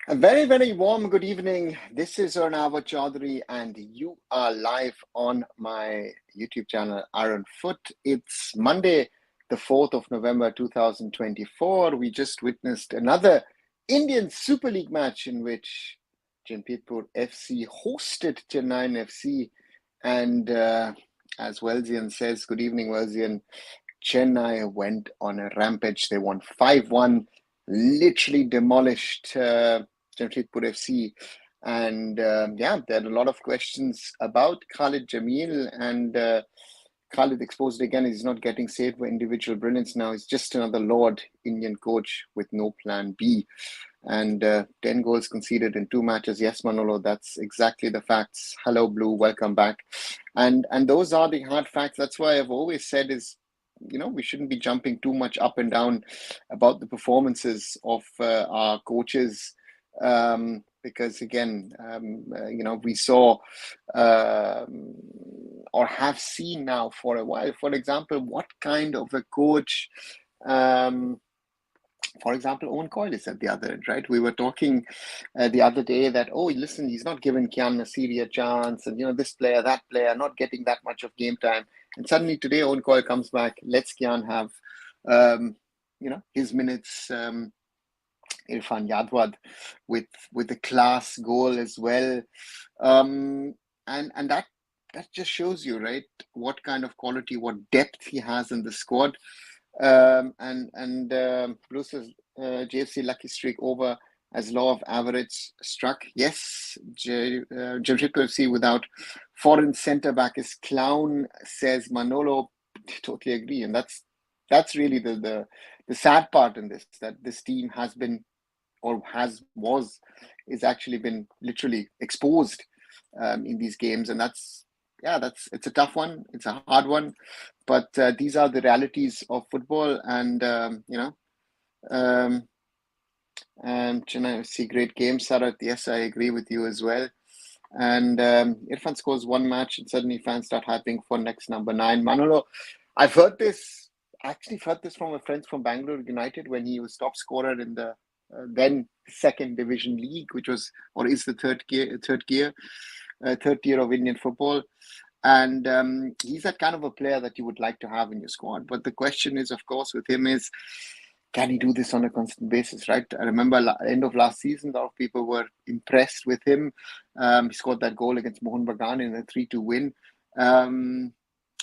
A very, very warm good evening. This is Arunfoot Chaudhary, and you are live on my YouTube channel, Arunfoot. It's Monday, the 4th of November, 2024. We just witnessed another Indian Super League match in which Jamshedpur FC hosted Chennaiyin FC. And as Welzian says, good evening, Welzian, Chennai went on a rampage. They won 5-1, literally demolished Jamshedpur FC. And there are a lot of questions about Khalid Jamil, and Khalid exposed again. He's not getting saved by individual brilliance now. He's just another Lord Indian coach with no plan B. And 10 goals conceded in 2 matches. Yes, Manolo, that's exactly the facts. Hello, Blue, welcome back. And those are the hard facts. That's why I've always said is, we shouldn't be jumping too much up and down about the performances of our coaches. Because again, we saw or have seen now for a while, for example, what kind of a coach, for example, Owen Coyle is at the other end, right? We were talking the other day that, listen, he's not giving Kiyan Nassiri a chance, and this player, that player, not getting that much of game time. And suddenly today, Owen Coyle comes back, lets Kiyan have, his minutes. Irfan Yadwad with a class goal as well, and that just shows you, right, what kind of quality, what depth he has in the squad. Bruce's JFC lucky streak over as law of average struck. Yes, Jamshedpur FC without foreign centre back is clown, says Manolo. Totally agree, and that's really the sad part in this, that this team has been or is actually been literally exposed in these games, and it's a tough one, it's a hard one, but these are the realities of football. And Chennai FC, great game, Sarat. Yes, I agree with you as well. And Irfan scores 1 match and suddenly fans start hyping for next number 9. Manolo, I've heard this from a friend from Bangalore United when he was top scorer in the then second division league, which was, or is the third tier of Indian football. And he's that kind of a player that you would like to have in your squad. But the question is, of course, with him is, can he do this on a constant basis, right? I remember end of last season, a lot of people were impressed with him. He scored that goal against Mohun Bagan in a 3-2 win.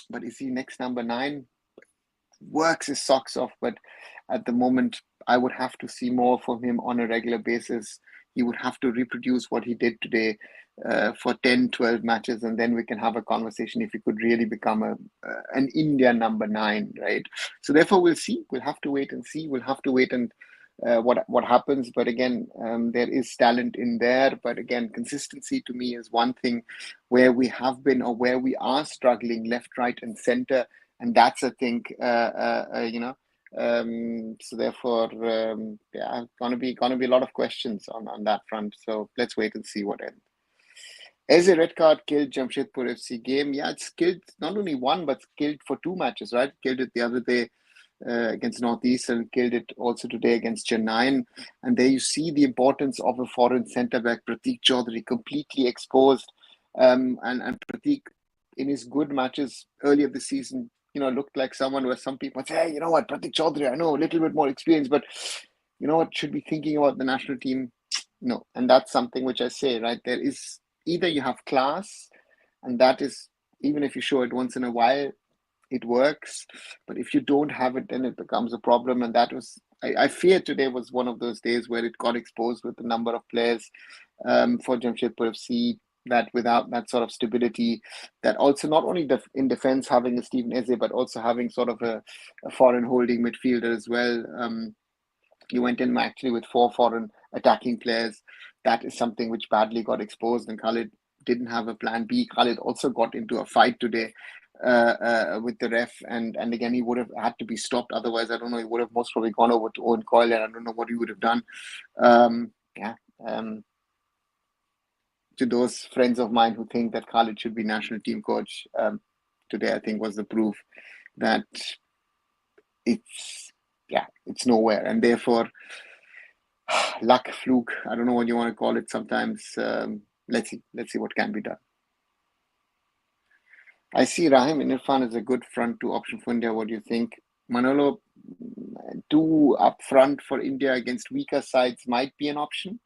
But is he next number 9? Works his socks off, but at the moment, I would have to see more from him on a regular basis. He would have to reproduce what he did today for 10, 12 matches, and then we can have a conversation if he could really become an India number 9, right? So therefore, we'll see. We'll have to wait and see. We'll have to wait and what happens. But again, there is talent in there. But again, consistency to me is one thing where we have been or where we are struggling left, right, and center. And that's, I think, so therefore, gonna be a lot of questions on that front. So let's wait and see what ends. As a red card killed Jamshedpur FC game, it's killed not only 1 but killed for 2 matches, right? Killed it the other day against Northeast and killed it also today against Chennai. And there you see the importance of a foreign centre back, Pratik Chaudhary, completely exposed. And Pratik, in his good matches earlier this season, looked like someone where some people say, hey, you know what, Pratik Chaudhary, I know a little bit more experience, but you know what, should be thinking about the national team. No, and that's something which I say, right? There is either you have class, and that is, even if you show it once in a while, it works. But if you don't have it, then it becomes a problem. And that was, I fear today was one of those days where it got exposed with the number of players for Jamshedpur FC, that without that sort of stability, that also not only in defense having a Stephen Eze, but also having sort of a foreign holding midfielder as well. You went in actually with 4 foreign attacking players. That is something which badly got exposed, and Khalid didn't have a plan B. Khalid also got into a fight today with the ref, and again, he would have had to be stopped. Otherwise, I don't know, he would have most probably gone over to Owen Coyle, and I don't know what he would have done. To those friends of mine who think that Khalid should be national team coach, today I think was the proof that it's nowhere. And therefore, luck, fluke. I don't know what you want to call it. Sometimes, let's see what can be done. I see Rahim and Irfan as a good front two option for India. What do you think? Manolo, two up front for India against weaker sides might be an option.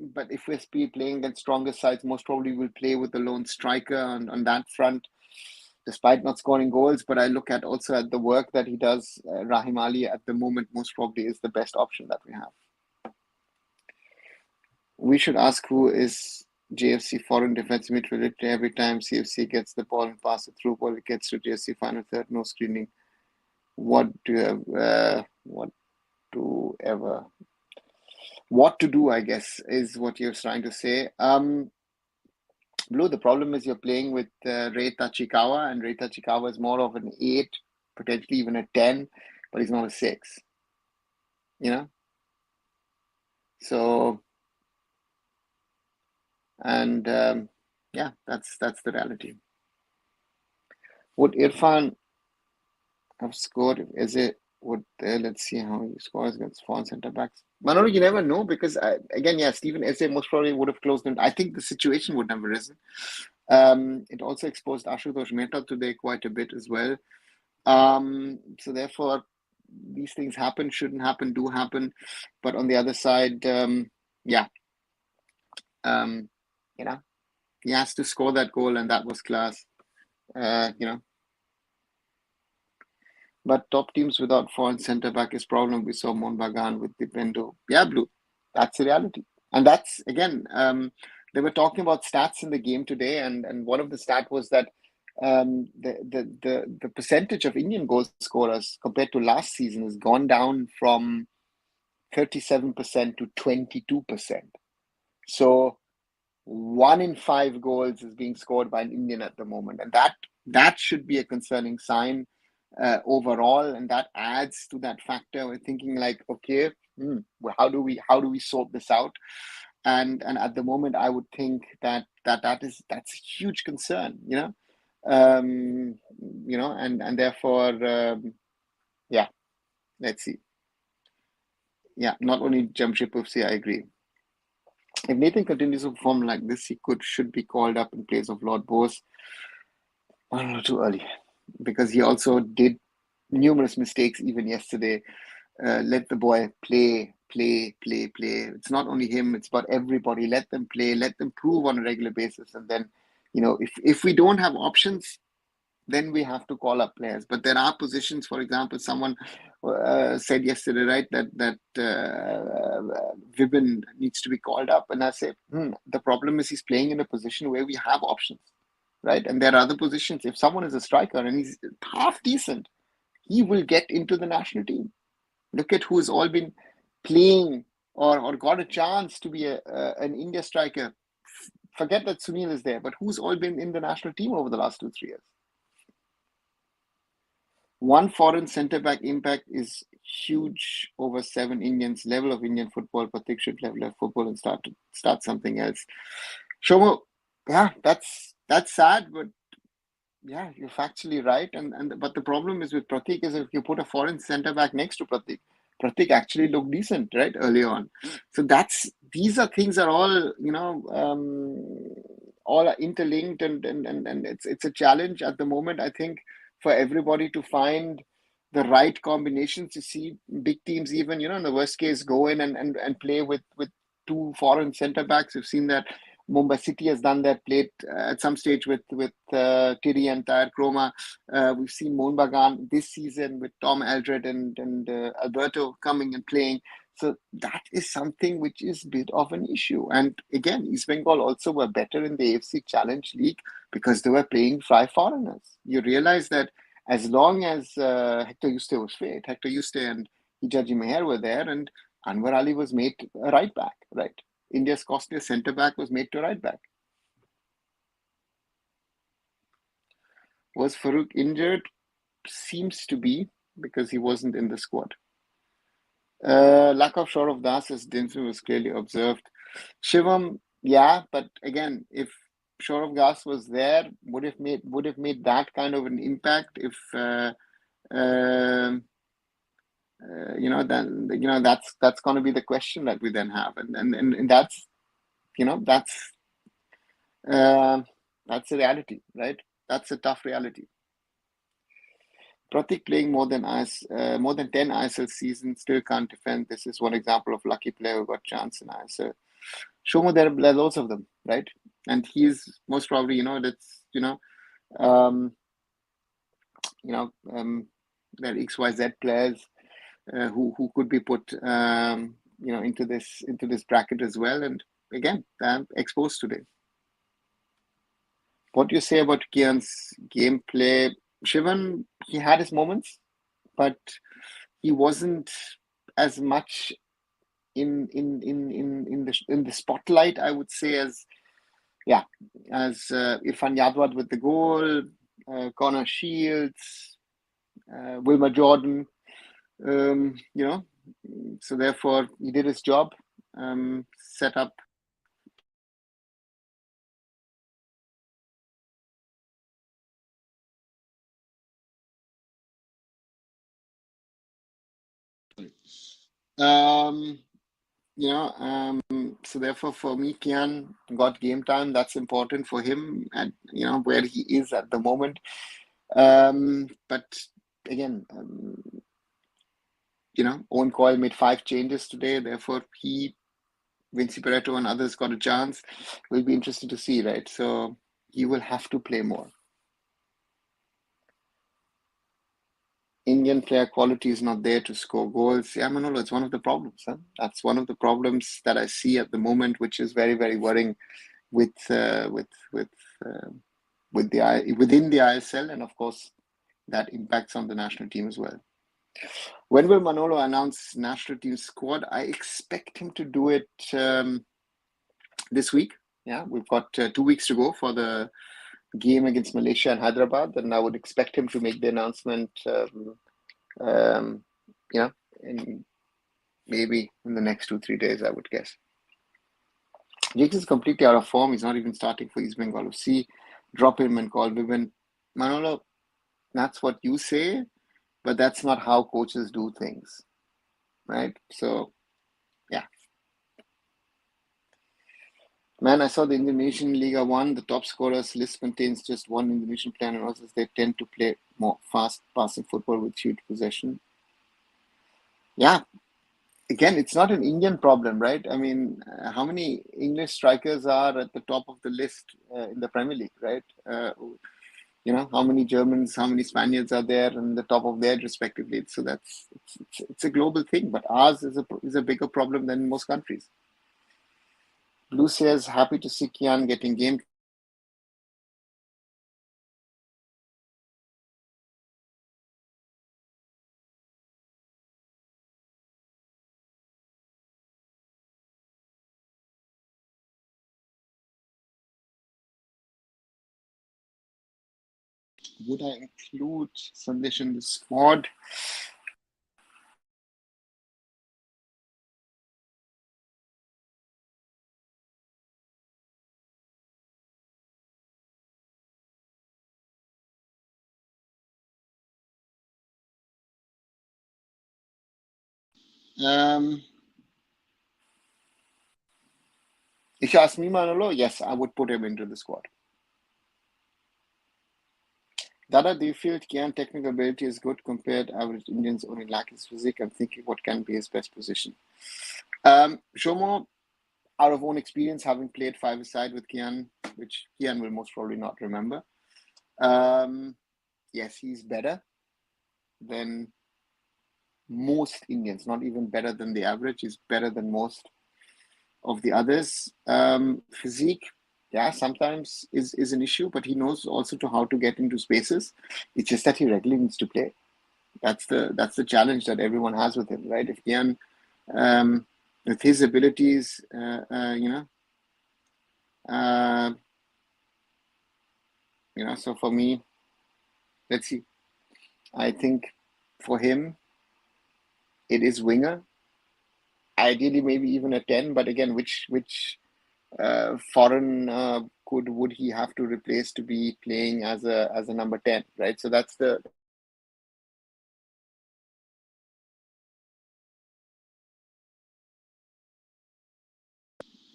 But if we're playing against stronger sides, most probably we'll play with the lone striker on that front, despite not scoring goals. But I look at also at the work that he does. Rahim Ali at the moment most probably is the best option that we have. We should ask who is JFC foreign defensive midfielder. Every time CFC gets the ball and pass it through ball, it gets to JFC final third, no screening. What to do, I guess, is what you're trying to say. Blue, the problem is you're playing with Rei Tachikawa, and Rei Tachikawa is more of an 8, potentially even a 10, but he's not a 6. So, and yeah, that's the reality. Would Irfan have scored if Eze would let's see how he scores against foreign centre backs. Manolo, you never know because again, yeah, Stephen Eze most probably would have closed him. I think the situation would have arisen. It also exposed Ashutosh Mehta today quite a bit as well. So therefore, these things happen, shouldn't happen, do happen. But on the other side, yeah, he has to score that goal, and that was class. But top teams without foreign centre back is problem. We saw Mon Bagan with Dipendo. Yeah, Blue. That's the reality. And that's, again, they were talking about stats in the game today, and one of the stat was that the percentage of Indian goal scorers compared to last season has gone down from 37% to 22%. So 1 in 5 goals is being scored by an Indian at the moment, and that should be a concerning sign overall, and that adds to that factor. We're thinking like, okay, how do we sort this out? And at the moment, I would think that's a huge concern, and therefore, yeah, let's see. Yeah, not only Jamshedpur FC, I agree. If Nathan continues to perform like this, he should be called up in place of Lord Bose. I don't know, too early, because he also did numerous mistakes even yesterday. Let the boy play. It's not only him, it's about everybody. Let them play, let them prove on a regular basis. And then, if we don't have options, then we have to call up players. But there are positions, for example, someone said yesterday, right, that Vibin needs to be called up. And I said, the problem is he's playing in a position where we have options, right? And there are other positions. If someone is a striker and he's half decent, he will get into the national team. Look at who's all been playing or got a chance to be an India striker. Forget that Sunil is there, but who's all been in the national team over the last 2-3 years? One foreign centre-back impact is huge over 7 Indians. Level of Indian football, Pratik should level of football and start something else. Shomo, yeah, that's sad, but yeah, you're factually right. But the problem is with Pratik is if you put a foreign centre-back next to Pratik actually looked decent, right, early on. So these are things that are all, all are interlinked and it's a challenge at the moment, I think, for everybody to find the right combinations. To see big teams even, in the worst case, go in and play with 2 foreign centre backs. We've seen that Mumbai City has done that, played at some stage with Tiri and Tyre Chroma. We've seen Mohun Bagan this season with Tom Aldred and Alberto coming and playing. So that is something which is a bit of an issue. And again, East Bengal also were better in the AFC Challenge League because they were playing 5 foreigners. You realize that as long as Hector Yuste was fit, Hector Yuste and Hijaji Meher were there, and Anwar Ali was made a right back, right? India's costliest centre back was made to right back. Was Farooq injured? Seems to be, because he wasn't in the squad. Lack of Saurav Das as Dinsu was clearly observed. Shivam, yeah, but again, if Saurav Das was there, would have made that kind of an impact if that's going to be the question that we then have, and that's you know uh, that's a reality, right? That's a tough reality. Pratik playing more than 10 ISL seasons still can't defend. This is one example of lucky player who got chance in ISL. Shomo, there are loads of them, right? And he's most probably, that's um, you know, there are XYZ players who could be put into this bracket as well. And again, exposed today. What do you say about Kian's gameplay? Shivan, he had his moments, but he wasn't as much in the spotlight, I would say, as Irfan Yadwad with the goal, Connor Shields, Wilmer Jordan. So therefore he did his job, set up. So therefore for me, Kian got game time. That's important for him and where he is at the moment. But again, Owen Coyle made 5 changes today. Therefore, Vinci Pareto and others got a chance. Will be interesting to see, right? So he will have to play more. Indian player quality is not there to score goals. Yeah, Manolo, it's one of the problems. Huh? That's one of the problems that I see at the moment, which is very, very worrying within the ISL, and of course that impacts on the national team as well. When will Manolo announce national team squad? I expect him to do it this week. Yeah, we've got 2 weeks to go for the game against Malaysia and Hyderabad, and I would expect him to make the announcement, maybe in the next 2-3 days, I would guess. Jake is completely out of form. He's not even starting for East Bengal FC. Drop him and call Vivian. Manolo, that's what you say, but that's not how coaches do things, right? So, yeah. Man, I saw the Indonesian Liga 1. The top scorers list contains just one Indonesian player, and also they tend to play more fast passing football with huge possession. Yeah, again, it's not an Indian problem, right? I mean, how many English strikers are at the top of the list in the Premier League, right? How many Germans, how many Spaniards are there in the top of their respectively? So it's a global thing, but ours is a bigger problem than most countries. Blue says, happy to see Kian getting game. Would I include Sandesh in the squad? If you ask me, Manolo, yes, I would put him into the squad. Dada, do you feel Kian technical ability is good compared average Indians only lack his physique? I'm thinking what can be his best position. Shomo, out of own experience, having played five-a-side with Kian, which Kian will most probably not remember. Yes, he's better than most Indians, not even better than the average. He's better than most of the others. Physique, yeah, sometimes is an issue, but he knows also to how to get into spaces. It's just that he regularly needs to play. That's the challenge that everyone has with him, right? If Kian, with his abilities, so for me, let's see. I think for him, it is winger. Ideally, maybe even a 10. But again, which foreign would he have to replace to be playing as a number 10, right? So that's the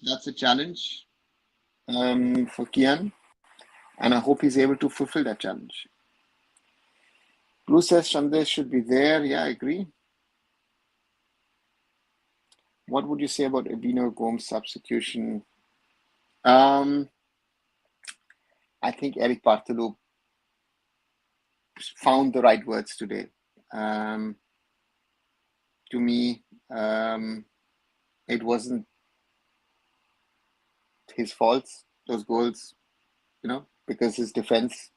that's a challenge for Kiyan, and I hope he's able to fulfill that challenge. Blue says Sandesh should be there. Yeah, I agree. What would you say about Abhinav Gomes' substitution? I think Eric Bartolo found the right words today. To me, it wasn't his faults, those goals, because his defense,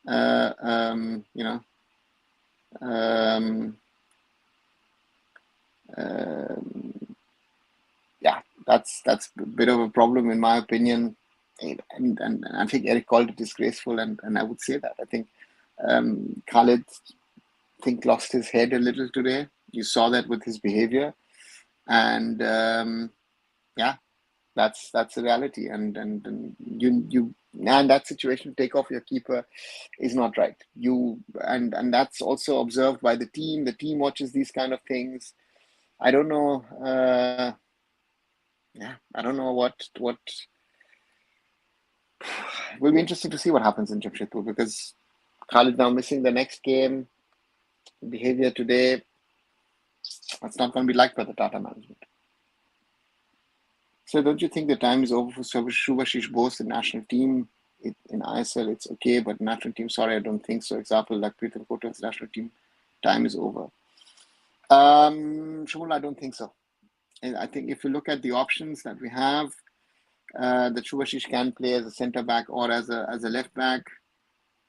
um, yeah, that's a bit of a problem in my opinion. And I think Eric called it disgraceful, and I would say that. I think Khalid lost his head a little today. You saw that with his behavior, and yeah, that's the reality. And you and that situation, take off your keeper is not right. And that's also observed by the team. The team watches these kind of things. I don't know. I don't know what will be interesting to see what happens in Jamshedpur, because Khalid now missing the next game. Behavior today, that's not going to be liked by the Tata management. So don't you think the time is over for Shubhashish Bose, the national team? In ISL, it's okay, but national team, sorry, I don't think so. Example, like Pritam Kotal's national team, time is over. Shumul, I don't think so. And I think if you look at the options that we have, that Shubhashish can play as a centre back or as a left back.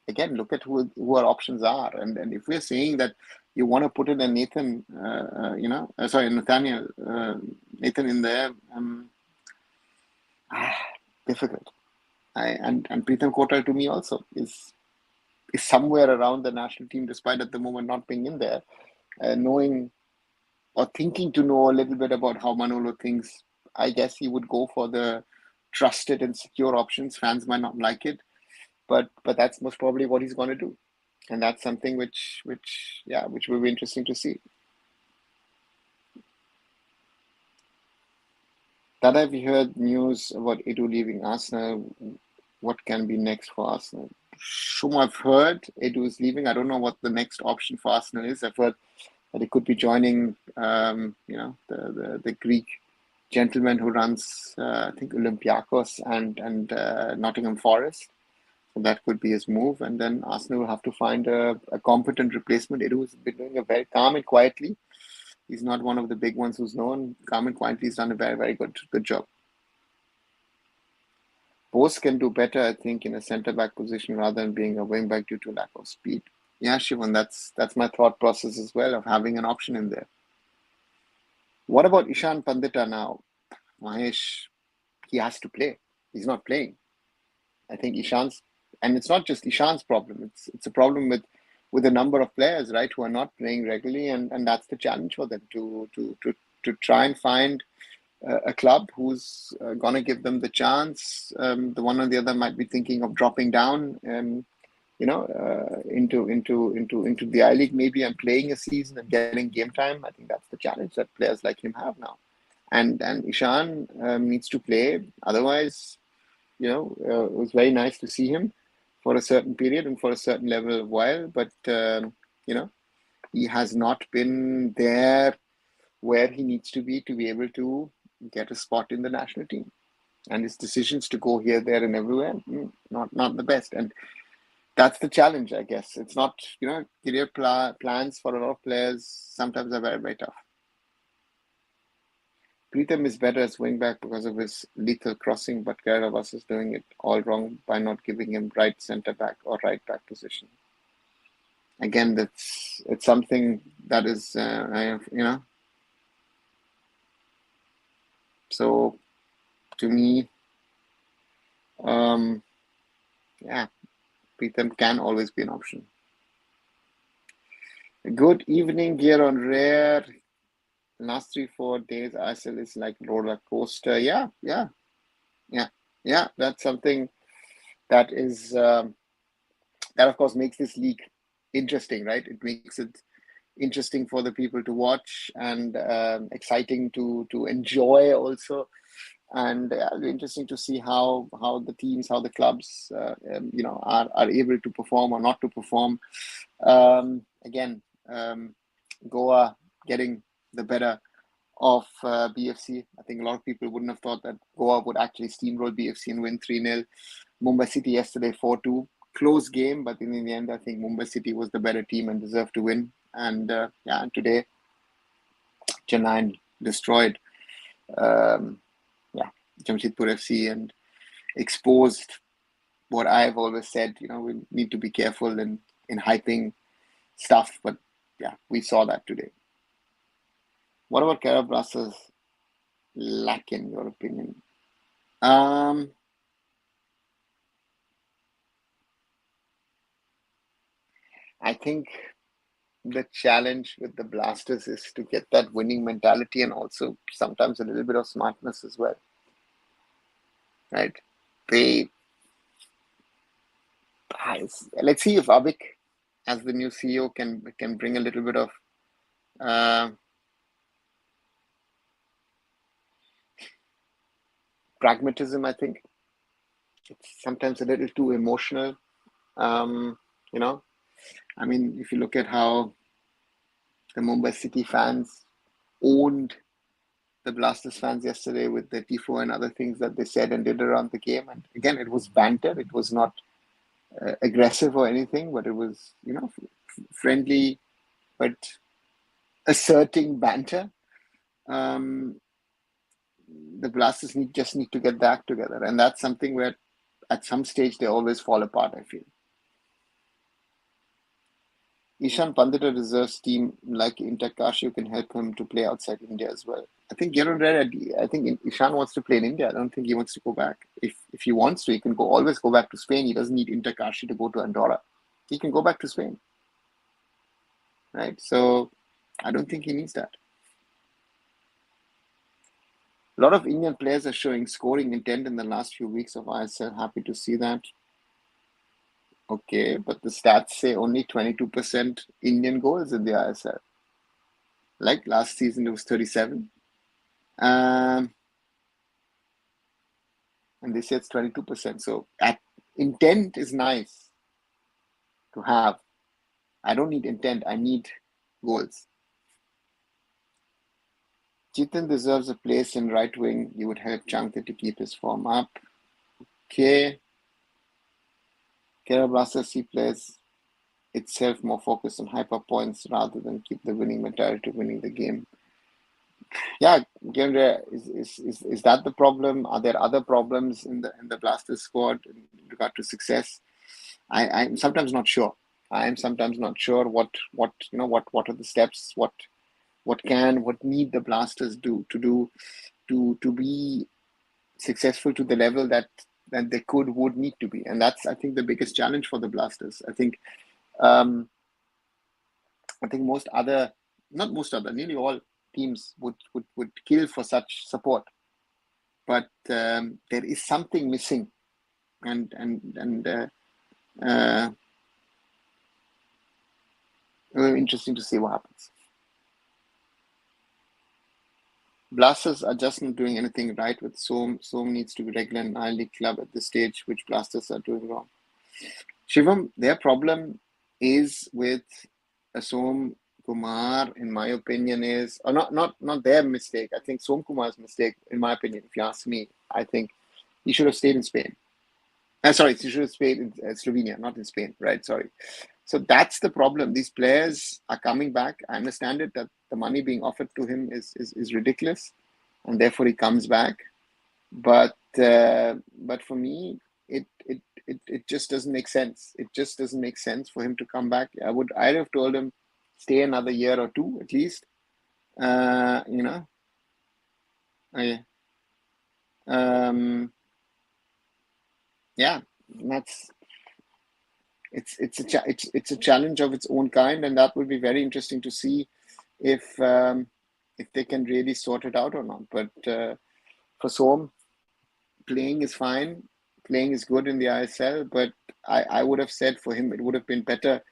Again, look at who our options are, and if we're saying that you want to put in a Nathan, Nathaniel, Nathan in there, difficult. And Pritam Kotal to me also is somewhere around the national team, despite at the moment not being in there, knowing or thinking to know a little bit about how Manolo thinks. I guess he would go for the trusted and secure options. Fans might not like it, but that's most probably what he's going to do, and that's something which will be interesting to see. That have you heard news about Edu leaving Arsenal? What can be next for Arsenal? I've heard Edu is leaving. I don't know what the next option for Arsenal is. I've heard that he could be joining, the Greek gentleman who runs, I think, Olympiacos and Nottingham Forest. So that could be his move. And then Arsenal will have to find a competent replacement. Edu has been doing a very calm and quietly. He's not one of the big ones who's known. Calm and quietly, he's done a very, very good job. Bose can do better, I think, in a centre-back position rather than being a wing-back due to lack of speed. Yeah, Shivan, that's my thought process as well, of having an option in there. What about Ishan Pandita now? Mahesh, he has to play. He's not playing. I think Ishan's, and it's not just Ishan's problem. It's a problem with a number of players, right, who are not playing regularly, and that's the challenge for them to try and find a club who's going to give them the chance. The one or the other might be thinking of dropping down, into the I League maybe, and playing a season and getting game time. I think that's the challenge that players like him have now, and Ishan needs to play. Otherwise, it was very nice to see him for a certain period and for a certain level of while, but he has not been there where he needs to be able to get a spot in the national team. And his decisions to go here, there, and everywhere, not the best. And that's the challenge, I guess. It's not, career plans for a lot of players sometimes are very, very tough. Pritam is better as wing-back because of his lethal crossing, but Kairavas is doing it all wrong by not giving him right centre-back or right-back position. Again, it's something that is, So, to me, Pritam can always be an option. Good evening here on Rare. Last 3-4 days, ISL is like roller coaster. Yeah. That's something that is that of course makes this league interesting, right? It makes it interesting for the people to watch and exciting to enjoy also. and it'll be interesting to see how the teams, how the clubs, are able to perform or not to perform. Again, Goa getting the better of BFC. I think a lot of people wouldn't have thought that Goa would actually steamroll BFC and win 3-0. Mumbai City yesterday 4-2. Close game, but in the end, I think Mumbai City was the better team and deserved to win. And today, Chennaiyin destroyed Jamshedpur FC and exposed what I've always said. We need to be careful in hyping stuff, but we saw that today. What about Kerala Blasters lack, in your opinion? I think the challenge with the Blasters is to get that winning mentality and also sometimes a little bit of smartness as well. Right? Let's see if Avik, as the new CEO, can bring a little bit of pragmatism. I think it's sometimes a little too emotional. I mean, if you look at how the Mumbai City fans owned the Blasters fans yesterday with the tifo and other things that they said and did around the game, and again, it was banter. It was not aggressive or anything, but it was friendly but asserting banter. The Blasters just need to get the act together, and that's something where at some stage they always fall apart, I feel. Ishan Pandita deserves team like Interkashi can help him to play outside India as well. I think Ishan wants to play in India. I don't think he wants to go back. If he wants to, he can always go back to Spain. He doesn't need Interkashi to go to Andorra. He can go back to Spain. Right? So I don't think he needs that. A lot of Indian players are showing scoring intent in the last few weeks of ISL. Happy to see that. Okay, but the stats say only 22% Indian goals in the ISL. Like last season, it was 37. And they say it's 22%. So intent is nice to have. I don't need intent. I need goals. Chetan deserves a place in right wing. You would help Chankar to keep his form up. Okay. Kerala Blasters C plays itself more focused on hyper points rather than keep the winning mentality, winning the game. Yeah, is that the problem? Are there other problems in the Blasters squad in regard to success? I'm sometimes not sure. I am sometimes not sure what are the steps, what need the Blasters do to be successful to the level that they would need to be. And that's, I think, the biggest challenge for the Blasters. I think nearly all teams would kill for such support, but there is something missing, and interesting to see what happens. Blasters are just not doing anything right with Som. Som needs to be regular in I-League club at this stage, which Blasters are doing wrong. Shivam, their problem is with Som Kumar, in my opinion, is or not their mistake. I think Som Kumar's mistake, in my opinion, if you ask me, I think he should have stayed in Spain. He should have stayed in Slovenia, not in Spain, right? Sorry. So that's the problem. These players are coming back. I understand it that the money being offered to him is ridiculous, and therefore he comes back. But for me, it just doesn't make sense. It just doesn't make sense for him to come back. I'd have told him stay another year or two at least. That's it's a challenge of its own kind, and that will be very interesting to see if they can really sort it out or not. But for Som, playing is fine. Playing is good in the ISL, but I would have said for him it would have been better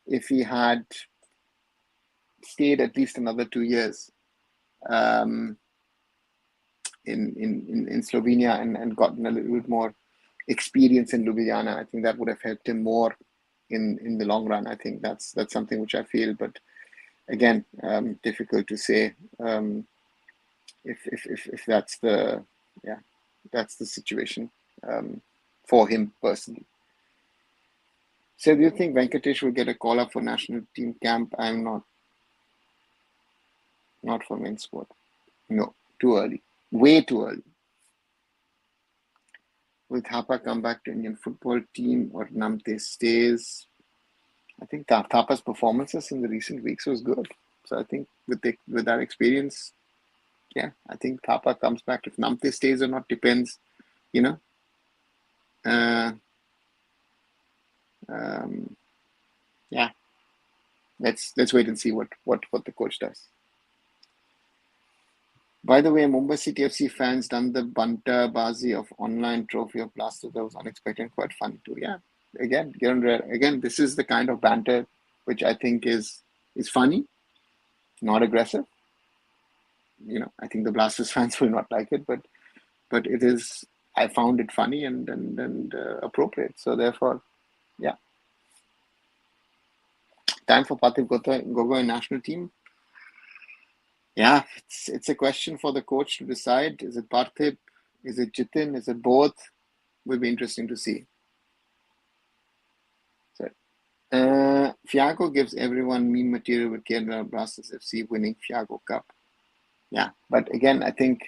if he had stayed at least another 2 years. in Slovenia and gotten a little bit more experience in Ljubljana. I think that would have helped him more in the long run. I think that's something which I feel, but again, difficult to say if that's the situation for him personally. So do you think Venkatesh will get a call up for national team camp? I'm not for men's sport. No, too early. Way too early. Will Thapa come back to Indian football team or Namte stays? I think Thapa's performances in the recent weeks was good. So I think with that experience, yeah, I think Thapa comes back. If Namte stays or not depends, you know. Yeah, let's wait and see what the coach does. By the way, Mumbai City FC fans done the banter bazi of online trophy of Blaster. That was unexpected and quite fun too. Yeah, again, this is the kind of banter which I think is funny, not aggressive. I think the Blasters fans will not like it, but it is. I found it funny and appropriate. So therefore, yeah. Time for Parthiv Gogoi national team. Yeah, it's a question for the coach to decide. Is it Parthiv? Is it Jitin? Is it both? Will be interesting to see. So, Fiago gives everyone meme material with Kerala Blasters FC winning Fiago Cup. Yeah, but again, I think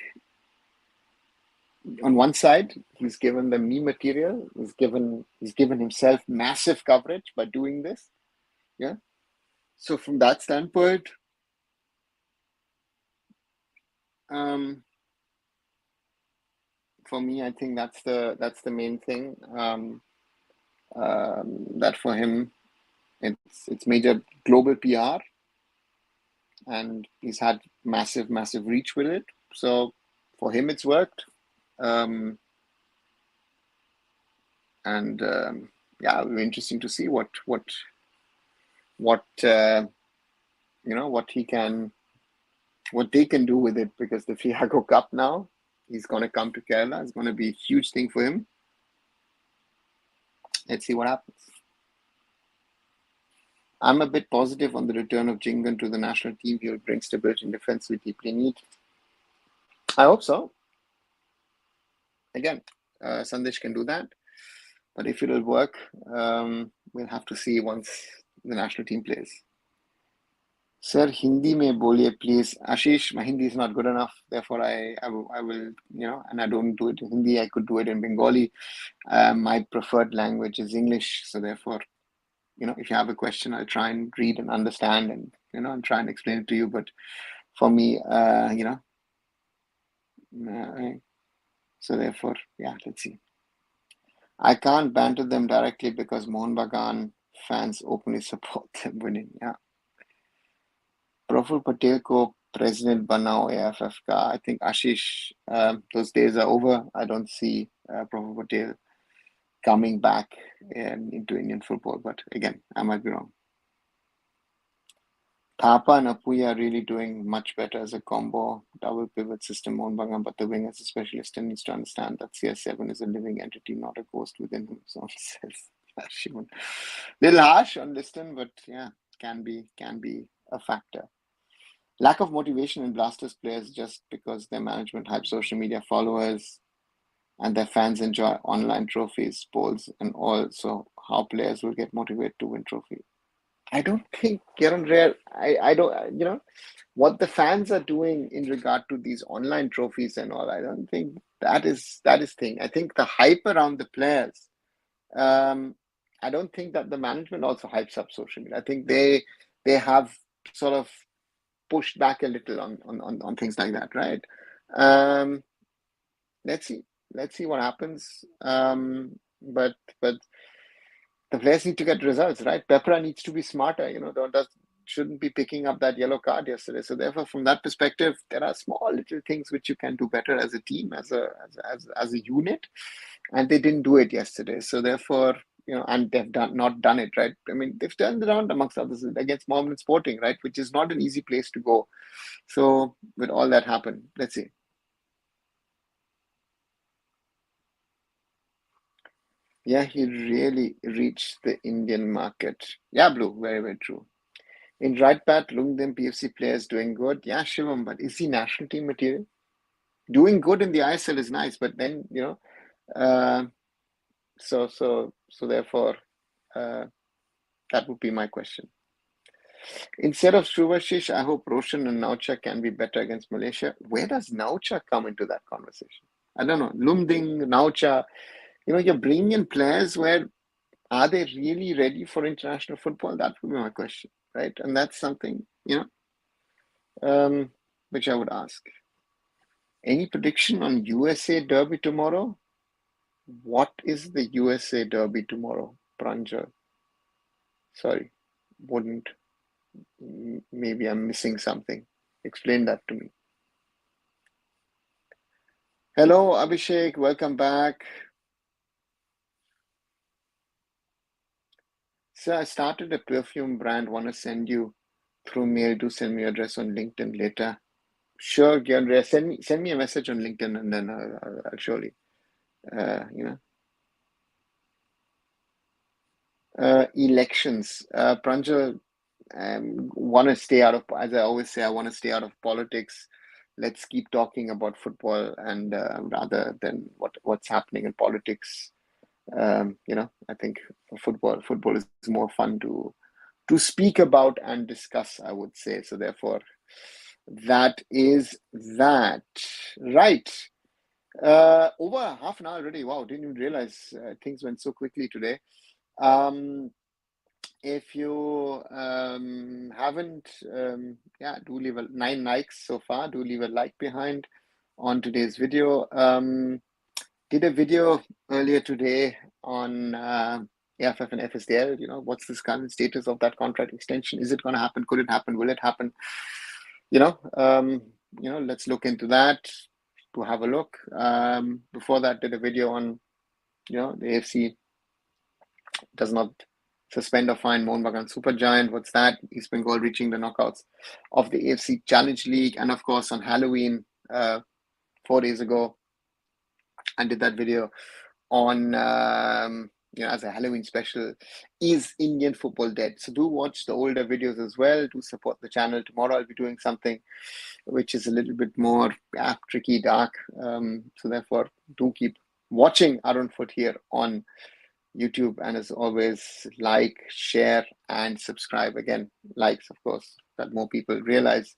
on one side he's given the meme material. He's given himself massive coverage by doing this. Yeah. So from that standpoint, for me, I think that's the main thing. That for him, it's major global PR, and he's had massive reach with it. So for him, it's worked. Yeah, it'll be interesting to see what they can do with it, because the Fiago Cup now, he's going to come to Kerala. It's going to be a huge thing for him. Let's see what happens. I'm a bit positive on the return of Jingan to the national team. He will bring stability in defense we deeply need. I hope so. Again, Sandesh can do that. But if it will work, we'll have to see once the national team plays. Sir, Hindi mein boliye, please. Ashish, my Hindi is not good enough. Therefore, I will, and I don't do it in Hindi. I could do it in Bengali. My preferred language is English. So therefore, if you have a question, I'll try and read and understand and try and explain it to you. But for me, so therefore, yeah, let's see. I can't banter them directly because Mohan Bagan fans openly support them winning. Yeah. Praful Patel ko president banao AIFF ka. I think Ashish, those days are over. I don't see Praful Patel coming back into Indian football. But again, I might be wrong. Thapa and Apuya are really doing much better as a combo double pivot system. Mohan Bagan, but the wing as a specialist needs to understand that CS7 is a living entity, not a ghost within himself. Little harsh on Liston, but yeah, can be a factor. Lack of motivation in Blasters players just because their management hype social media followers and their fans enjoy online trophies, polls, and all. So how players will get motivated to win trophy? I don't think, Kieran Rare, I don't, what the fans are doing in regard to these online trophies and all, I don't think that is thing. I think the hype around the players, I don't think that the management also hypes up social media. I think they have sort of pushed back a little on things like that, right? Let's see what happens. But the players need to get results, right? Pepra needs to be smarter, shouldn't be picking up that yellow card yesterday. So therefore, from that perspective, there are small little things which you can do better as a team, as a unit, and they didn't do it yesterday. So therefore, and they've not done it, right? I mean, they've turned it around amongst others against Mohammedan Sporting, right? Which is not an easy place to go. So with all that happen, let's see. Yeah, he really reached the Indian market. Yeah, Blue, very, very true. In right bat, Lungdim PFC players doing good. Yeah, Shivam, but is he national team material? Doing good in the ISL is nice, but then, uh, so therefore, uh, that would be my question. Instead of Shruvashish, I hope Roshan and Naucha can be better against Malaysia. Where does Naucha come into that conversation? I don't know. Lumding, Naucha, you're bringing in players where are they really ready for international football? That would be my question, right? And that's something, which I would ask. Any prediction on USA Derby tomorrow? What is the USA Derby tomorrow? Pranjal. Sorry, wouldn't. Maybe I'm missing something. Explain that to me. Hello, Abhishek. Welcome back. So I started a perfume brand. Want to send you through mail. Do send me your address on LinkedIn later. Sure, Andrea. Send me a message on LinkedIn, and then I'll surely, you know. Elections. Pranjal, want to stay out of, as I always say, I want to stay out of politics. Let's keep talking about football and rather than what's happening in politics. I think football is more fun to speak about and discuss, I would say. So therefore, that is that. Right. Over half an hour already. Wow, didn't even realize things went so quickly today. If you haven't, do leave 9 likes so far. Do leave a like behind on today's video. Did a video earlier today on AIFF and FSDL. What's the current status of that contract extension? Is it going to happen? Could it happen? Will it happen? Let's look into that to have a look. Before that, did a video on, the AFC does not suspend or fine Mohun Bagan Supergiant. What's that? East Bengal reaching the knockouts of the AFC Challenge League. And of course, on Halloween, 4 days ago, I did that video on, as a Halloween special, is Indian football dead? So do watch the older videos as well. Do support the channel. Tomorrow I'll be doing something which is a little bit more tricky, dark. So therefore, do keep watching Arunfoot here on YouTube, and as always, like, share, and subscribe. Again, likes, of course, that more people realize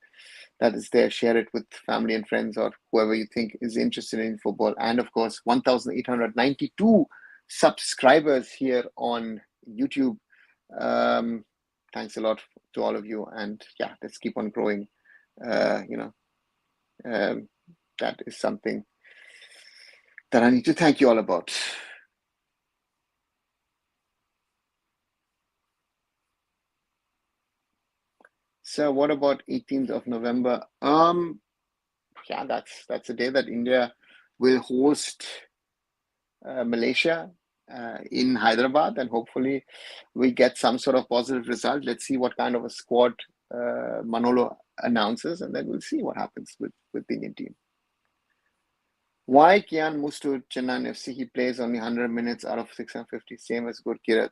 that is there. Share it with family and friends or whoever you think is interested in football. And of course, 1,892 subscribers here on YouTube. Thanks a lot to all of you, and yeah, let's keep on growing. That is something that I need to thank you all about. So what about 18th of November? That's the day that India will host Malaysia in Hyderabad, and hopefully we get some sort of positive result. Let's see what kind of a squad Manolo announces, and then we'll see what happens with the Indian team. Why Kiyan moves to Chennaiyin FC? He plays only 100 minutes out of 650, same as Gurkirat.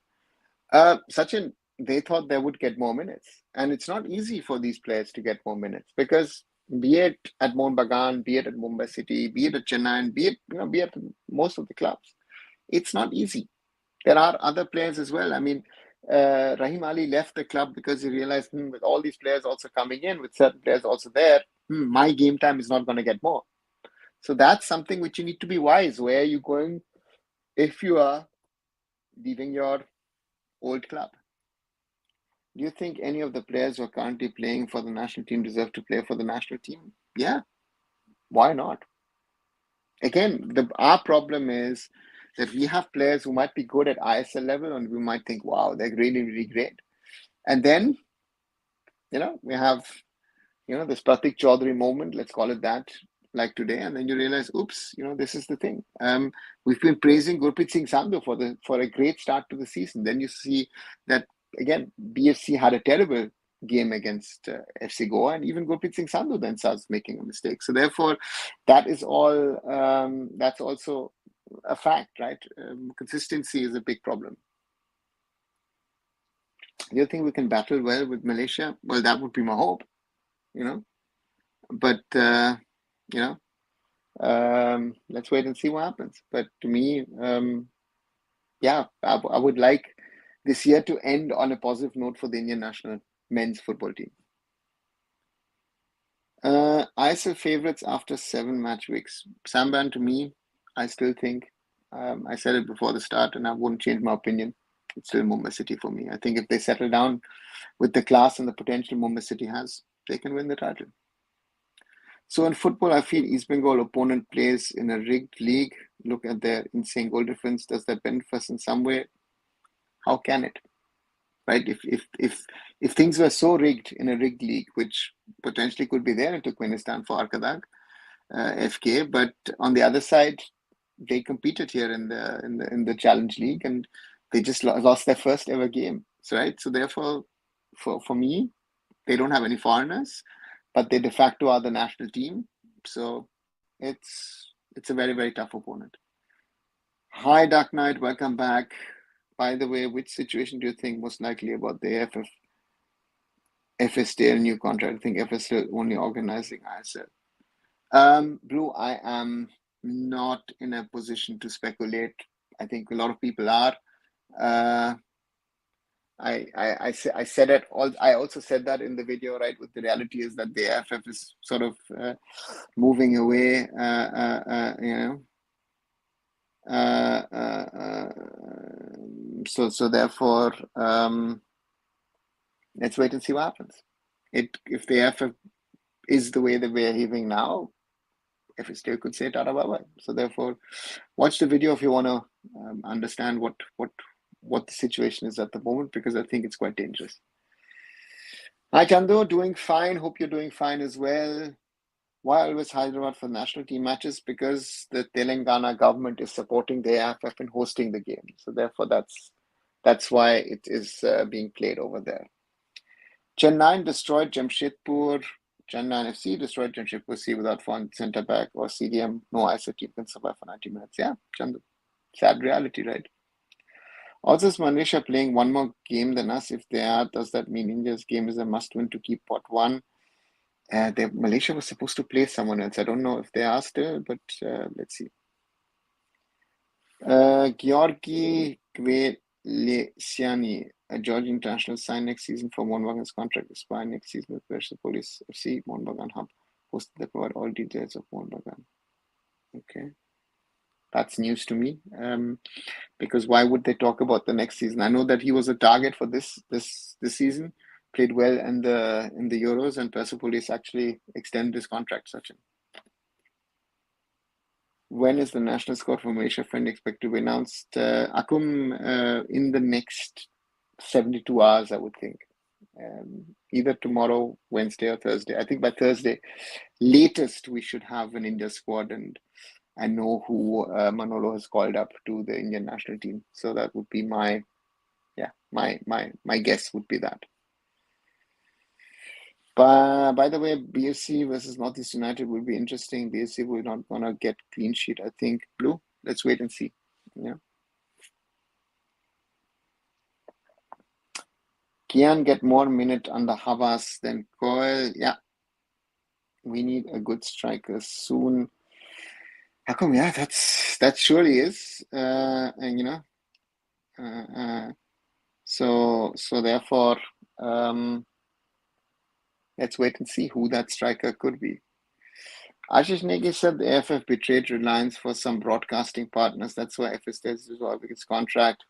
Sachin, they thought they would get more minutes. And it's not easy for these players to get more minutes because be it at Mohun Bagan, be it at Mumbai City, be it at Chennai, be it most of the clubs, it's not easy. There are other players as well. I mean, Rahim Ali left the club because he realized with all these players also coming in, with certain players also there, my game time is not going to get more. So that's something which you need to be wise. Where are you going if you are leaving your old club? Do you think any of the players who are currently playing for the national team deserve to play for the national team? Yeah, why not? Again, our problem is that we have players who might be good at ISL level and we might think, wow, they're really, really great. And then, we have, this Pratik Chaudhary moment, let's call it that, like today, and then you realize, oops, this is the thing. We've been praising Gurpreet Singh Sandhu for a great start to the season. Then you see that again, BFC had a terrible game against FC Goa, and even Gurpreet Singh Sandhu then starts making a mistake. So therefore, that is all. That's also a fact, right? Consistency is a big problem. Do you think we can battle well with Malaysia? Well, that would be my hope, you know. But you know, let's wait and see what happens. But to me, yeah, I would like this year to end on a positive note for the Indian national men's football team. ISL favorites after 7 match weeks. Samban, to me, I still think, I said it before the start, and I wouldn't change my opinion. It's still Mumbai City for me. I think if they settle down with the class and the potential Mumbai City has, they can win the title. So in football, I feel East Bengal opponent plays in a rigged league. Look at their insane goal difference. Does that benefit us in some way? How can it? Right? If things were so rigged in a rigged league, which potentially could be there in Turkmenistan for Arkadag, FK, but on the other side, they competed here in the Challenge League, and they just lost their first ever game. So, right? So therefore, for me, they don't have any foreigners, but they de facto are the national team. So it's a very, very tough opponent. Hi, Dark Knight, welcome back. By the way, which situation do you think most likely about the AIFF? FSTL new contract. I think FSTL only organizing ISL. Blue, I am not in a position to speculate. I think a lot of people are. I said it. I also said that in the video, right? With the reality is that the AIFF is sort of moving away. So therefore, let's wait and see what happens. If the AIFF is the way that we are behaving now, if it still could say Tata bye-bye. So therefore, watch the video if you want to understand what the situation is at the moment, because I think it's quite dangerous. Hi Chandu, doing fine. Hope you're doing fine as well. Why always Hyderabad for national team matches? Because the Telangana government is supporting the AIFF and hosting the game. So therefore, that's why it is being played over there. Chennaiyin destroyed Jamshedpur. Chennaiyin FC destroyed Jamshedpur FC without fun centre back or CDM. No ISO team can survive for 90 minutes. Yeah, Chandu. Sad reality, right? Also, is Malaysia playing one more game than us? If they are, does that mean India's game is a must-win to keep pot one? Malaysia was supposed to play someone else. I don't know if they are still, but let's see. Georgi Kvelesiani, a George international, signed next season for Monbagan's contract expire next season with Persepolis FC. Monbagan Hub posted they provide all details of Monbagan. Okay, that's news to me. Because why would they talk about the next season? I know that he was a target for this season. Played well in the Euros, and Persepolis actually extended his contract. Sachin. When is the national squad for Malaysia friend expected to be announced? Akum, in the next 72 hours, I would think. Either tomorrow, Wednesday, or Thursday. I think by Thursday, latest, we should have an India squad, and I know who Manolo has called up to the Indian national team. So that would be my guess would be that. By the way, BFC versus Northeast United will be interesting. BFC will not gonna get clean sheet, I think. Blue, let's wait and see. Yeah. Kiyan get more minute under Havas than Coyle. Yeah. We need a good striker soon. How come? Yeah, that surely is. And you know, so therefore, let's wait and see who that striker could be. Ashish Negi said the AIFF betrayed Reliance for some broadcasting partners. That's why FS is resolving its contract.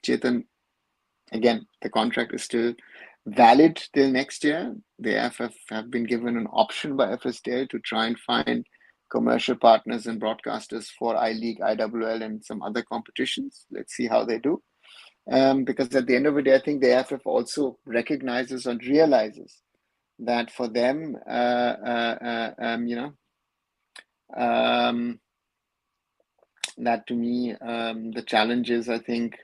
Chetan, again, the contract is still valid till next year. The AIFF have been given an option by FSTL to try and find commercial partners and broadcasters for I-League, IWL, and some other competitions. Let's see how they do. Because at the end of the day, I think the AIFF also recognizes and realizes that for them, that to me, the challenge is, I think,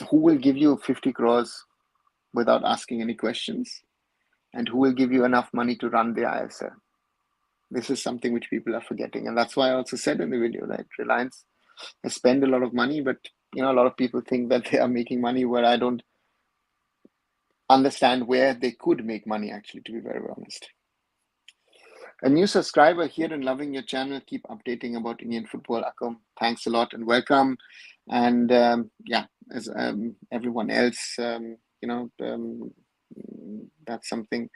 who will give you 50 crores without asking any questions, and who will give you enough money to run the ISL? This is something which people are forgetting. And that's why I also said in the video, right? Reliance has spent a lot of money, but a lot of people think that they are making money where I don't understand where they could make money, actually, to be very honest. A new subscriber here and loving your channel. Keep updating about Indian football. Akam, thanks a lot and welcome. And as everyone else, that's something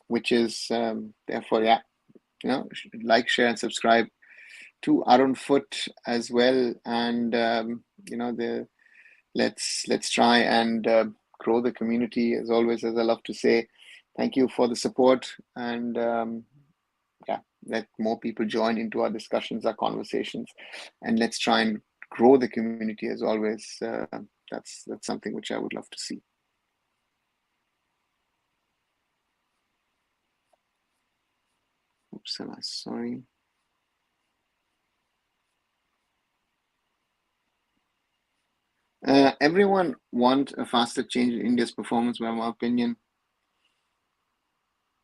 which is therefore, like, share, and subscribe to arunfoot as well. And let's try and grow the community, as always, as I love to say. Thank you for the support, and let more people join into our discussions, our conversations, and let's try and grow the community, as always. That's something which I would love to see. Oops, sorry. Everyone want a faster change in India's performance, by my opinion,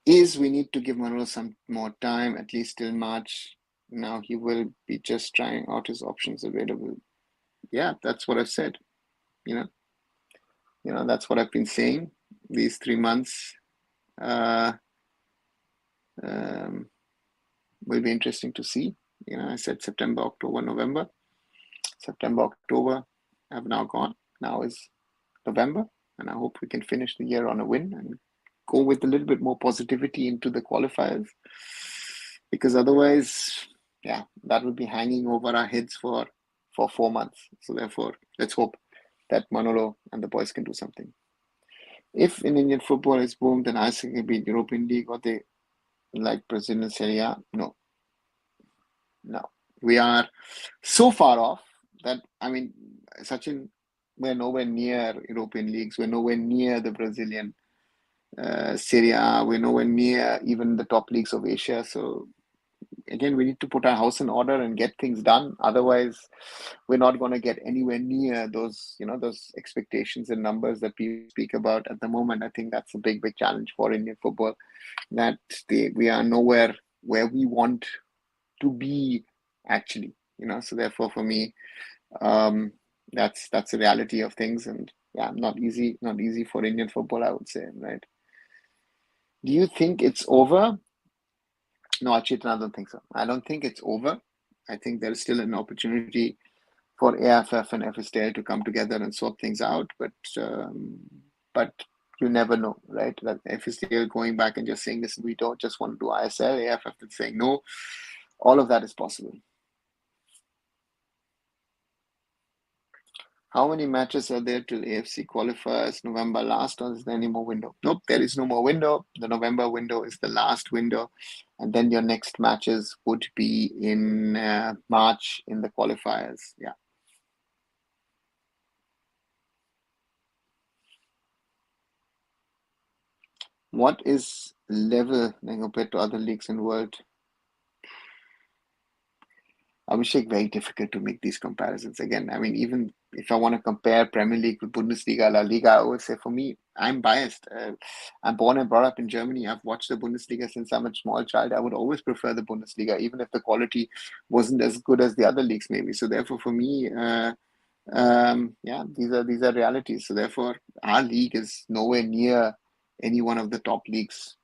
is we need to give Manolo some more time, at least till March. Now he will be just trying out his options available. Yeah, that's what I've said. That's what I've been saying these 3 months. Will be interesting to see. I said September, October, November. September, October have now gone. Now is November, and I hope we can finish the year on a win and go with a little bit more positivity into the qualifiers, because otherwise, that will be hanging over our heads for 4 months. So therefore, let's hope that Manolo and the boys can do something. If in Indian football is boomed, then I think it'll be European League, or they like Brazilian Serie A. No. We are so far off that, Sachin, we're nowhere near European leagues. We're nowhere near the Brazilian Serie A. We're nowhere near even the top leagues of Asia. So again, we need to put our house in order and get things done. Otherwise, we're not going to get anywhere near those, those expectations and numbers that people speak about at the moment. I think that's a big, big challenge for Indian football, that we are nowhere where we want to be, actually. So therefore, for me, that's the reality of things, and not easy for Indian football, I would say, right? Do you think it's over? No, Achitan, I don't think so. I don't think it's over. I think there is still an opportunity for AIFF and FSTL to come together and sort things out, but you never know, right? That FSTL going back and just saying, listen, we don't just want to do ISL. AIFF is saying no. All of that is possible. How many matches are there till AFC qualifiers November last, or is there any more window? Nope, there is no more window. The November window is the last window, and then your next matches would be in March in the qualifiers. Yeah. What is level compared to other leagues in the world? Abhishek, very difficult to make these comparisons. Again, even if I want to compare Premier League with Bundesliga, La Liga, I would say, for me, I'm biased. I'm born and brought up in Germany. I've watched the Bundesliga since I'm a small child. I would always prefer the Bundesliga, even if the quality wasn't as good as the other leagues, maybe. So therefore, for me, these are realities. So therefore, our league is nowhere near any one of the top leagues.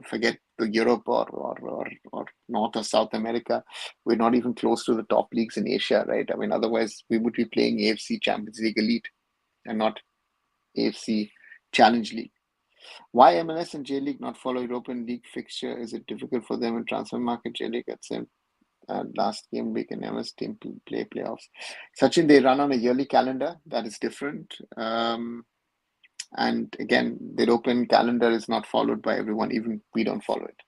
Forget the Europe or North or South America. We're not even close to the top leagues in Asia, right? Otherwise we would be playing AFC Champions League Elite and not AFC Challenge League. Why MLS and J League not follow European League fixture? Is it difficult for them in transfer market? J League at same last game week and MLS team play playoffs. Sachin, they run on a yearly calendar. That is different. And again, the European calendar is not followed by everyone. Even we don't follow it.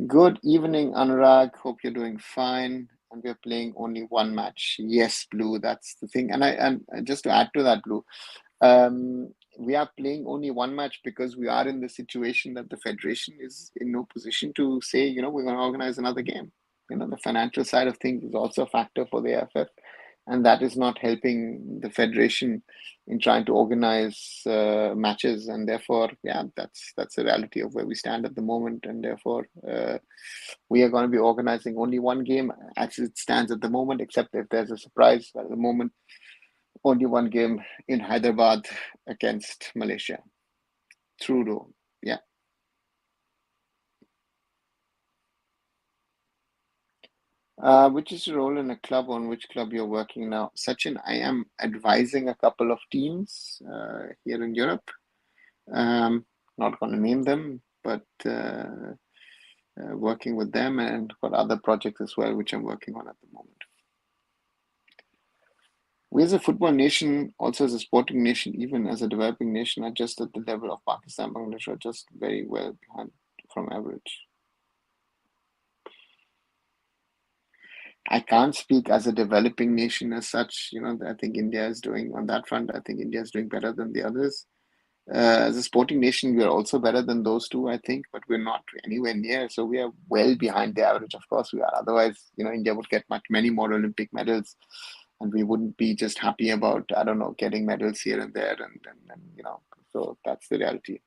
Good evening, Anurag. Hope you're doing fine. And we're playing only one match. Yes, Blue, that's the thing. And just to add to that, Blue, we are playing only one match because we are in the situation that the federation is in no position to say, we're going to organize another game. The financial side of things is also a factor for the AIFF. and that is not helping the federation in trying to organize matches. And therefore, yeah, that's the reality of where we stand at the moment. And therefore, we are going to be organizing only one game as it stands at the moment, except if there's a surprise. At the moment, only one game in Hyderabad against Malaysia. True rule. Yeah. Which is your role in a club? On which club you're working now? Sachin, I am advising a couple of teams here in Europe. Not going to name them, but working with them, and got other projects as well, which I'm working on at the moment. We as a football nation, also as a sporting nation, even as a developing nation, are just at the level of Pakistan, Bangladesh, are just very well behind from average. I can't speak as a developing nation as such. I think India is doing on that front. I think India is doing better than the others. As a sporting nation, we are also better than those two, I think, but we're not anywhere near. So we are well behind the average. Of course, we are. Otherwise, India would get many more Olympic medals, and we wouldn't be just happy about, I don't know, getting medals here and there, and so that's the reality.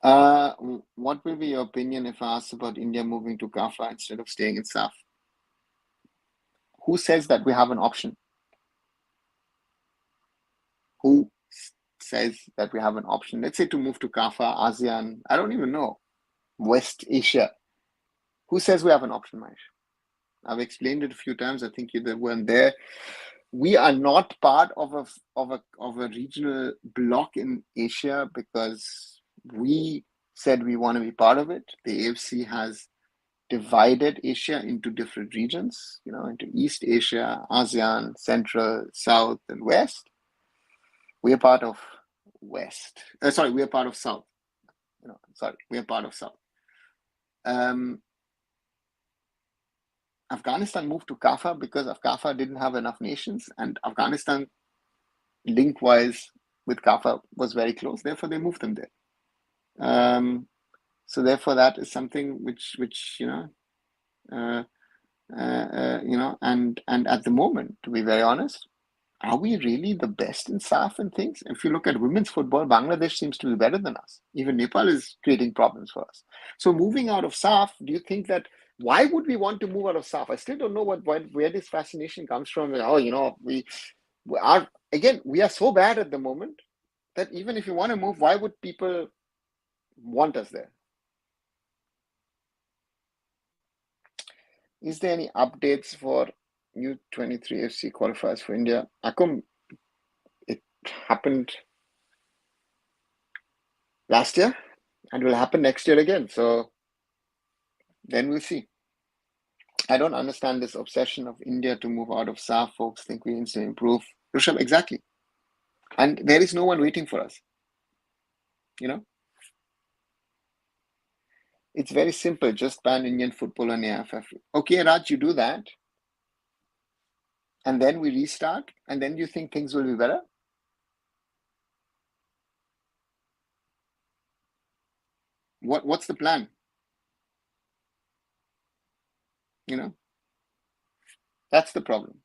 What will be your opinion if I ask about India moving to CAFA instead of staying in SAF? Who says that we have an option? Who says that we have an option? Let's say to move to CAFA, ASEAN, I don't even know, West Asia. Who says we have an option, Mahesh? I've explained it a few times. I think you weren't there. We are not part of a regional bloc in Asia because we said we want to be part of it. The AFC has divided Asia into different regions, into East Asia, ASEAN, Central, South, and West. We are part of West. We are part of South. We are part of South. Afghanistan moved to CAFA because CAFA didn't have enough nations, and Afghanistan, link-wise with CAFA, was very close. Therefore, they moved them there. So therefore, that is something which and at the moment, to be very honest, are we really the best in SAF and things? If you look at women's football, Bangladesh seems to be better than us. Even Nepal is creating problems for us. So moving out of SAF, do you think that, why would we want to move out of SAF? I still don't know where this fascination comes from. We are so bad at the moment that even if you want to move, why would people want us there? Is there any updates for U23 FC qualifiers for India? Akum, it happened last year and will happen next year again. So then we'll see. I don't understand this obsession of India to move out of SAF. Folks think we need to improve. Rishabh, exactly. And there is no one waiting for us. It's very simple. Just ban Indian football on AIFF. Okay, Raj, you do that. And then we restart. And then you think things will be better? What's the plan? That's the problem.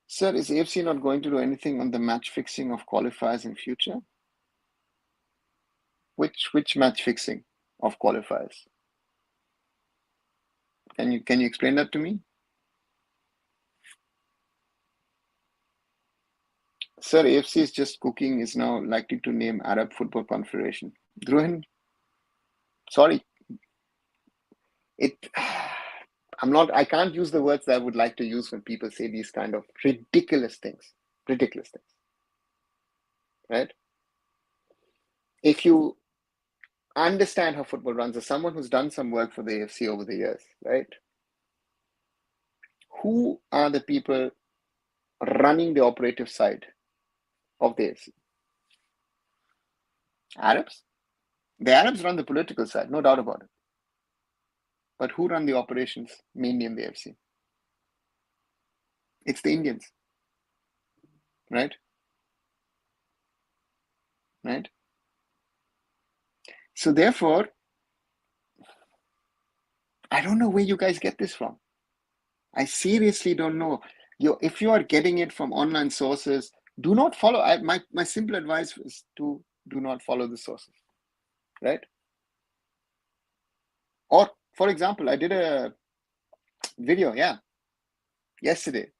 Sir, is AFC not going to do anything on the match fixing of qualifiers in future? Which match fixing of qualifiers? Can you explain that to me? Sir, AFC is just cooking, is now likely to name Arab Football Confederation. Druhin, sorry. I can't use the words that I would like to use when people say these kind of ridiculous things. Right? If you understand how football runs, as someone who's done some work for the AFC over the years, right? Who are the people running the operative side of the AFC? Arabs? The Arabs run the political side, no doubt about it. But who run the operations mainly in the AFC? It's the Indians, right? Right? So therefore, I don't know where you guys get this from. I seriously don't know. If you are getting it from online sources, do not follow. My simple advice is to do not follow the sources, right? Or, for example, I did a video, yesterday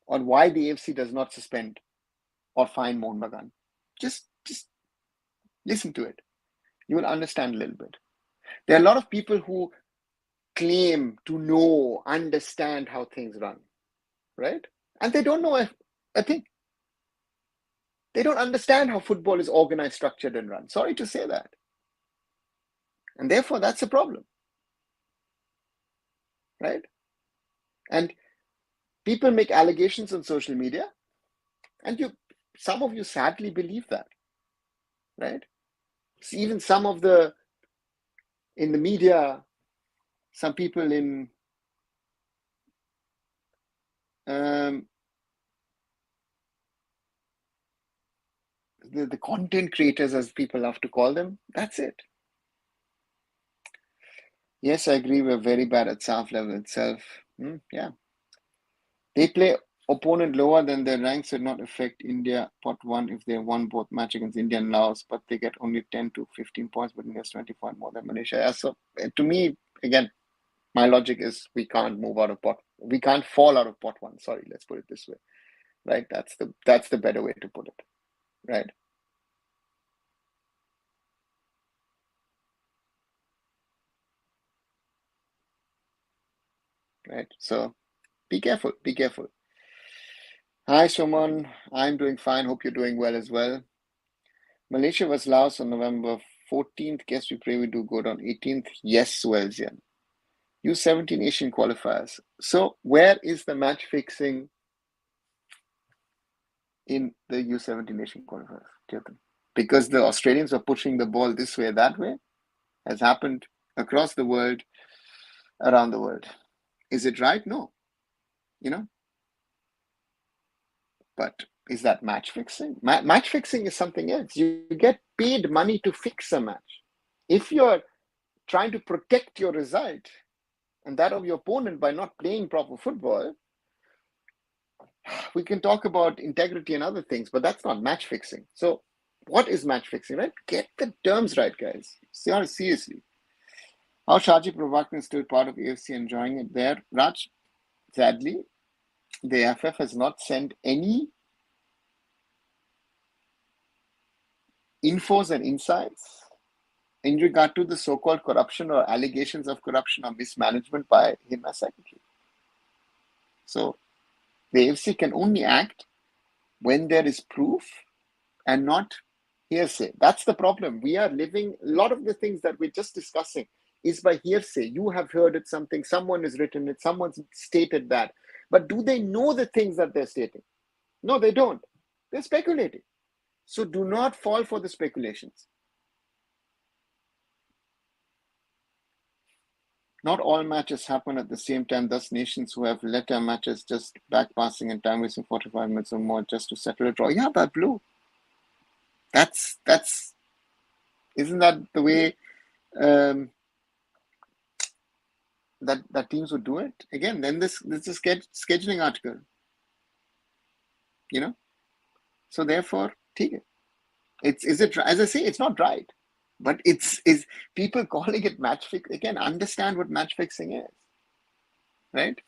on why the AFC does not suspend or fine Mohun Bagan. Just listen to it. You will understand a little bit. There are a lot of people who claim to understand how things run, right? And they don't know a thing. They don't understand how football is organized, structured, and run. Sorry to say that. And therefore, that's a problem, right? And people make allegations on social media, and some of you sadly believe that, right? So even some of in the media, some people in the content creators, as people have to call them, that's it. Yes, I agree. We're very bad at SAF level itself. Yeah. They play opponent lower than their ranks should not affect India pot one if they won both match against India and Laos, but they get only 10 to 15 points, but India's 20 points more than Malaysia. Yeah, so to me, again, my logic is we can't move out of we can't fall out of pot one. Sorry, let's put it this way, right? That's the better way to put it, right? Right. So be careful. Be careful. Hi, Shomon. I'm doing fine. Hope you're doing well as well. Malaysia was Laos on November 14th. Guess we pray we do good on 18th. Yes, Welsian. U17 Asian qualifiers. So where is the match fixing in the U17 Asian qualifiers, Chetan? Because the Australians are pushing the ball this way, that way, has happened across the world, around the world. Is it right? No. But is that match fixing? Match fixing is something else. You get paid money to fix a match. If you're trying to protect your result and that of your opponent by not playing proper football, we can talk about integrity and other things, but that's not match fixing. So what is match fixing, right? Get the terms right, guys. Seriously. How Shaji Prabhakaran is still part of AFC, enjoying it there. Raj, sadly, the AIFF has not sent any infos and insights in regard to the so-called corruption or allegations of corruption or mismanagement by him as secretary. So the AFC can only act when there is proof and not hearsay. That's the problem. We are living, a lot of the things that we're just discussing is by hearsay. You have heard it, someone has written it, someone's stated that. But do they know the things that they're stating? No, they don't. They're speculating. So do not fall for the speculations. Not all matches happen at the same time, thus nations who have later matches just back passing and time wasting 45 minutes or more just to settle a draw. Yeah, but Blue. That's isn't that the way that teams would do it? Again, then this is a scheduling article. So therefore, take it. Is it, as I say, it's not right. But is people calling it match fix? Again, understand what match fixing is, right?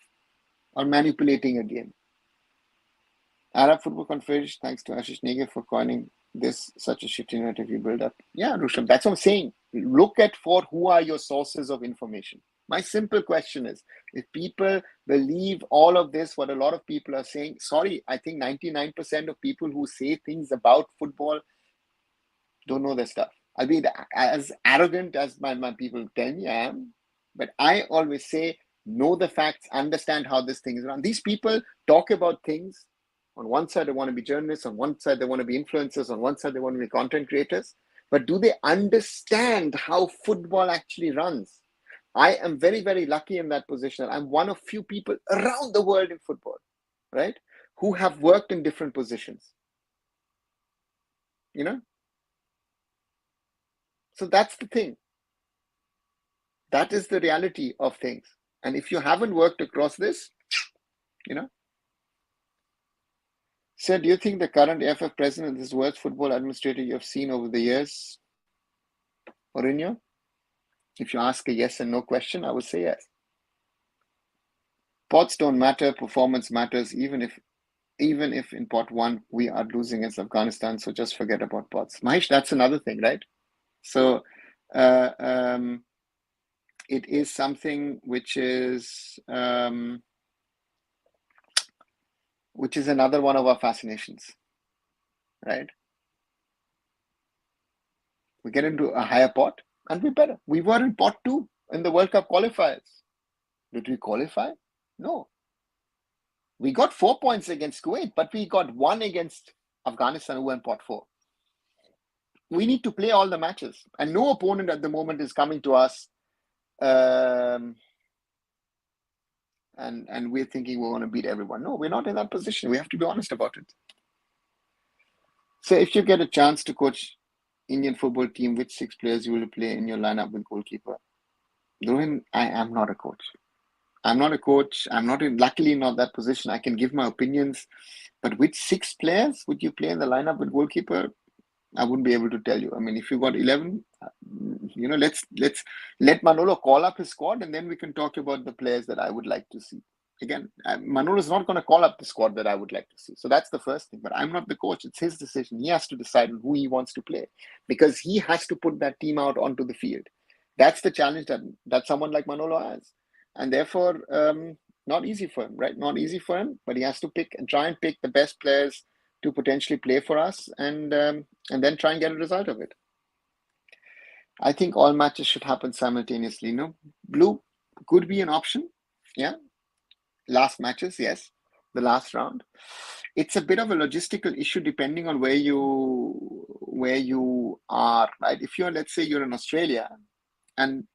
Or manipulating a game. Arab Football Conversations, thanks to Ashish Nege for coining this such a shitty narrative you build up. Yeah, Rushabh, that's what I'm saying. Look at who are your sources of information. My simple question is, if people believe all of this, what a lot of people are saying, sorry, I think 99% of people who say things about football don't know their stuff. I'll be as arrogant as my people tell me I am, but I always say, know the facts, understand how this thing is run. These people talk about things. On one side, they want to be journalists. On one side, they want to be influencers. On one side, they want to be content creators. But do they understand how football actually runs? I am very, very lucky in that position. I'm one of few people around the world in football, right, who have worked in different positions. So that's the thing. That is the reality of things. And if you haven't worked across this, Sir, do you think the current AIFF president is the worst football administrator you have seen over the years? Mourinho? If you ask a yes and no question, I would say yes. Pots don't matter, performance matters, even if in pot one we are losing against Afghanistan, so just forget about pots. Mahesh, that's another thing, right? So it is something which is another one of our fascinations, right? We get into a higher pot and we're better. We were in pot 2 in the World Cup qualifiers. Did we qualify? No. We got 4 points against Kuwait, but we got 1 against Afghanistan, who were in pot 4. We need to play all the matches, and no opponent at the moment is coming to us and we're thinking we're going to beat everyone. No, we're not in that position. We have to be honest about it. So if you get a chance to coach Indian football team, which 6 players you will play in your lineup with goalkeeper? Rohin, I am not a coach. I'm not a coach. I'm not luckily not that position. I can give my opinions, but which 6 players would you play in the lineup with goalkeeper? I wouldn't be able to tell you. I mean, if you got 11, let's let Manolo call up his squad, and then we can talk about the players that I would like to see. Again, Manolo is not going to call up the squad that I would like to see. So that's the first thing. But I'm not the coach. It's his decision. He has to decide who he wants to play, because he has to put that team out onto the field. That's the challenge that someone like Manolo has. And therefore, not easy for him, right? Not easy for him, but he has to pick and try and pick the best players to potentially play for us, and then try and get a result of it. I think all matches should happen simultaneously. No, blue could be an option. Yeah, last matches, yes, the last round. It's a bit of a logistical issue depending on where you are, right? If you're, let's say, you're in Australia, and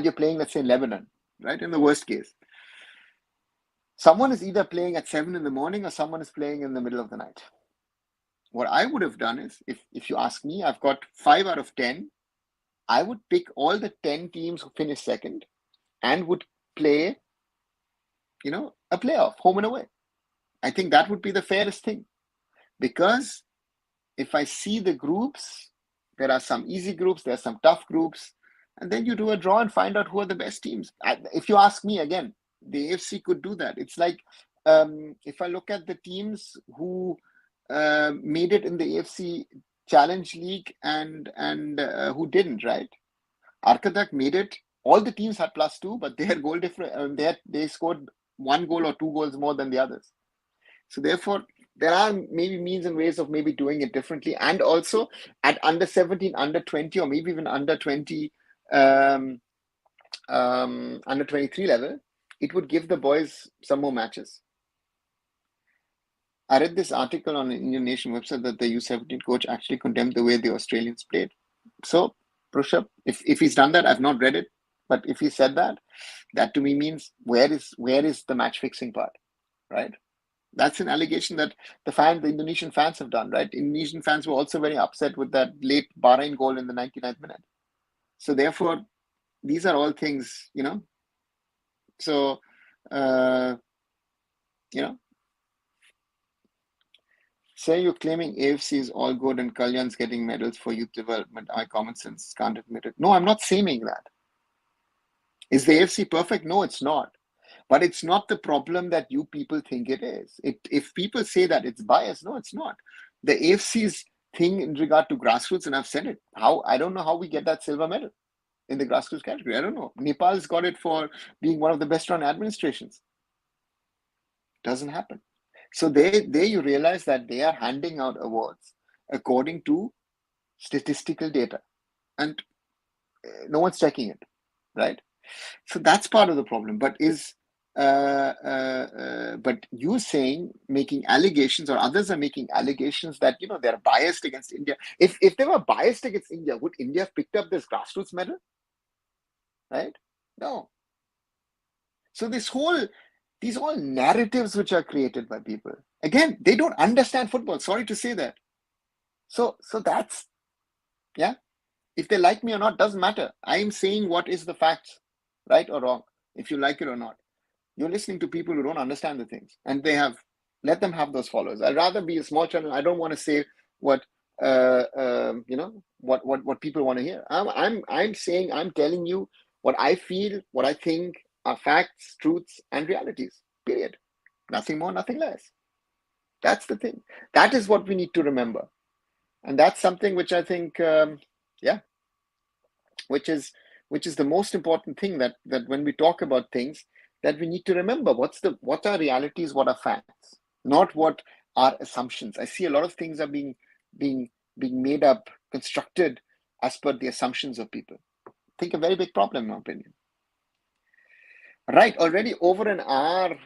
you're playing, let's say, in Lebanon, right? In the worst case, someone is either playing at 7 in the morning or someone is playing in the middle of the night. What I would have done is, if you ask me, I've got 5 out of 10. I would pick all the 10 teams who finish second and would play, a playoff, home and away. I think that would be the fairest thing, because if I see the groups, there are some easy groups, there are some tough groups, and then you do a draw and find out who are the best teams. If you ask me, again, the AFC could do that. It's like, if I look at the teams who made it in the AFC Challenge League and who didn't, right? Arkadak made it. All the teams had +2, but their goal difference, they scored 1 goal or 2 goals more than the others. So therefore, there are maybe means and ways of maybe doing it differently. And also at under 17, under 20, or maybe even under 20, under 23 level, it would give the boys some more matches. I read this article on the Indian Nation website that the U17 coach actually condemned the way the Australians played. So, Prusha, if he's done that, I've not read it, but if he said that to me means where is the match fixing part, right? That's an allegation that the Indonesian fans have done, right? Indonesian fans were also very upset with that late Bahrain goal in the 99th minute. So therefore, these are all things, So, say you're claiming AFC is all good and Kalyan's getting medals for youth development. I common sense can't admit it. No, I'm not saying that. Is the AFC perfect? No, it's not. But it's not the problem that you people think it is. If people say that it's biased, no, it's not. The AFC's thing in regard to grassroots, and I've said it, I don't know how we get that silver medal in the grassroots category. I don't know. Nepal's got it for being one of the best run administrations. Doesn't happen. So there you realize that they are handing out awards according to statistical data, and no one's checking it, right? So that's part of the problem. But but you saying, making allegations, or others are making allegations that they're biased against India. If they were biased against India, would India have picked up this grassroots medal? Right? No. So these all narratives which are created by people, again, they don't understand football. Sorry to say that. So that's, yeah. If they like me or not, doesn't matter. I'm saying what is the facts, right or wrong, if you like it or not. You're listening to people who don't understand the things, and let them have those followers. I'd rather be a small channel. I don't want to say what what people want to hear. I'm saying, I'm telling you what I feel, what I think are facts, truths, and realities. Period. Nothing more, nothing less. That's the thing. That is what we need to remember, and that's something which I think, yeah, which is the most important thing, that when we talk about things, that we need to remember what are realities, what are facts, not what are assumptions. I see a lot of things are being being made up, constructed as per the assumptions of people. I think a very big problem, in my opinion. Right, already over an hour,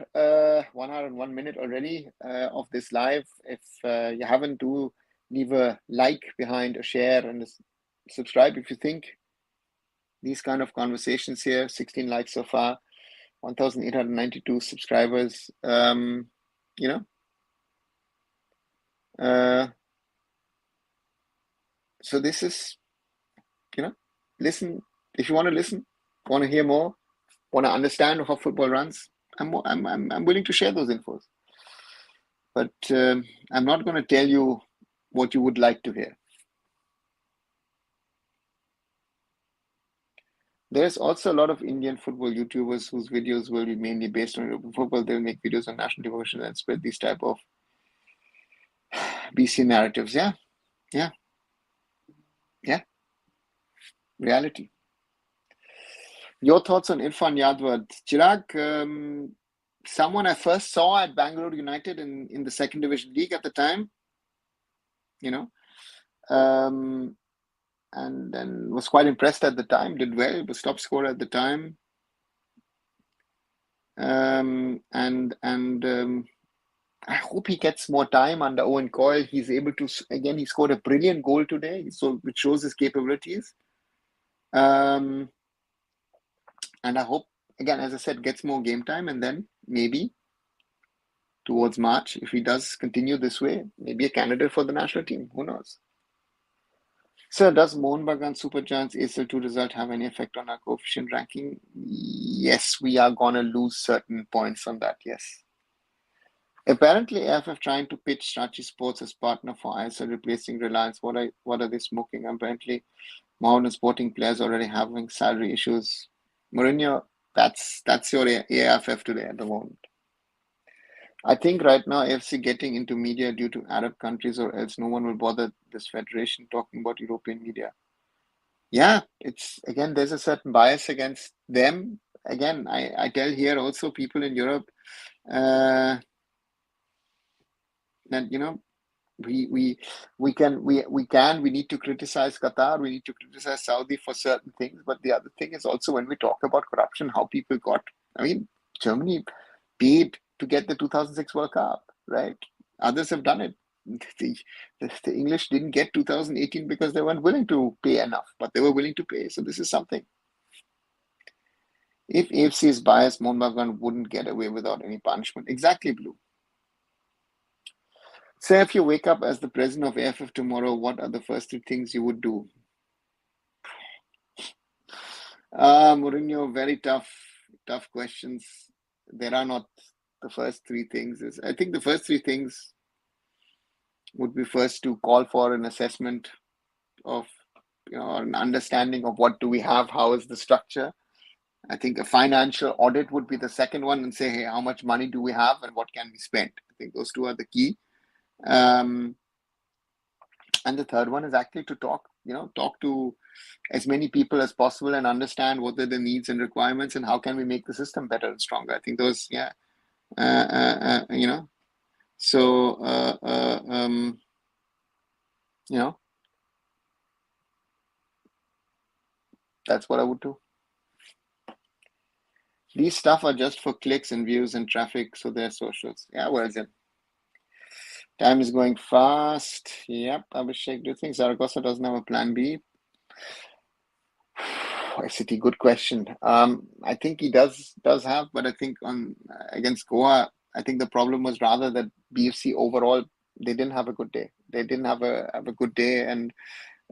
1 hour and 1 minute already of this live. If you haven't, do leave a like behind, a share, and a subscribe if you think these kind of conversations here. 16 likes so far, 1,892 subscribers. You know, so this is, listen. If you want to listen, want to hear more, want to understand how football runs, I'm willing to share those infos. But I'm not going to tell you what you would like to hear. There's also a lot of Indian football YouTubers whose videos will be mainly based on European football. They'll make videos on national devotion and spread these type of BC narratives. Yeah. Reality. Your thoughts on Irfan Yadwad? Chirag, someone I first saw at Bangalore United in the second division league at the time, and then was quite impressed at the time, did well, was top scorer at the time. I hope he gets more time under Owen Coyle. He's able to, again, he scored a brilliant goal today, which shows his capabilities. And I hope, again, as I said, gets more game time, and then maybe towards March, if he does continue this way, maybe a candidate for the national team. Who knows? Sir, does Mohun Bagan Super Giants ASL2 result have any effect on our coefficient ranking? Yes, we are going to lose certain points on that, yes. Apparently, AIFF trying to pitch Strachi Sports as partner for ISL, replacing Reliance. What are they smoking? Apparently, Mohammedan Sporting players already having salary issues. Mourinho, that's your AIFF today at the moment. I think right now AFC getting into media due to Arab countries, or else no one will bother this federation talking about European media. Yeah, it's, again, there's a certain bias against them. Again, I tell here also people in Europe that we need to criticize Qatar, we need to criticize Saudi for certain things, but the other thing is also, when we talk about corruption, how people got, Germany paid to get the 2006 World Cup, right? Others have done it. The English didn't get 2018 because they weren't willing to pay enough, but they were willing to pay. So this is something. If AFC is biased, Mohun Bagan wouldn't get away without any punishment. Exactly, Blue. Say if you wake up as the president of AIFF tomorrow, what are the first 3 things you would do? Mourinho, very tough questions. There are not the first 3 things. I think the first 3 things would be, first, to call for an assessment of, an understanding of what do we have, how is the structure. I think a financial audit would be the second one, and say, hey, how much money do we have and what can we spend? I think those 2 are the key. And the third one is actually to talk to as many people as possible and understand what are the needs and requirements and how can we make the system better and stronger. I think those, so, that's what I would do. These stuff are just for clicks and views and traffic, so they're socials. Yeah, where is it? Time is going fast. Yep, Abhishek, do you think Zaragoza doesn't have a plan B? City, good question. I think he does have, but I think against Goa, I think the problem was rather that BFC overall, they didn't have a good day. They didn't have a good day, and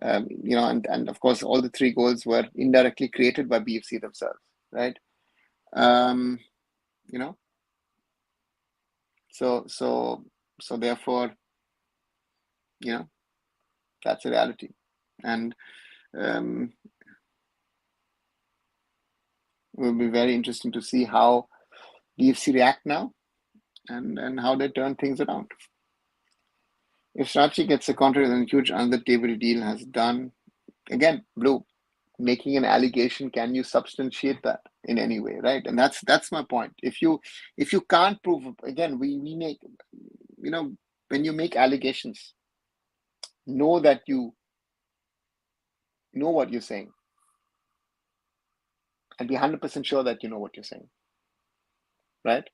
And of course, all the 3 goals were indirectly created by BFC themselves, right? Um, you know, so therefore, that's a reality, and it will be very interesting to see how BFC react now, and how they turn things around. If Sachi gets a contract, then huge under the table deal has done. Again, Blue, making an allegation, can you substantiate that in any way, right? And that's my point. If you can't prove, again, we make, when you make allegations, know that you know what you're saying, and be 100% sure that you know what you're saying, right?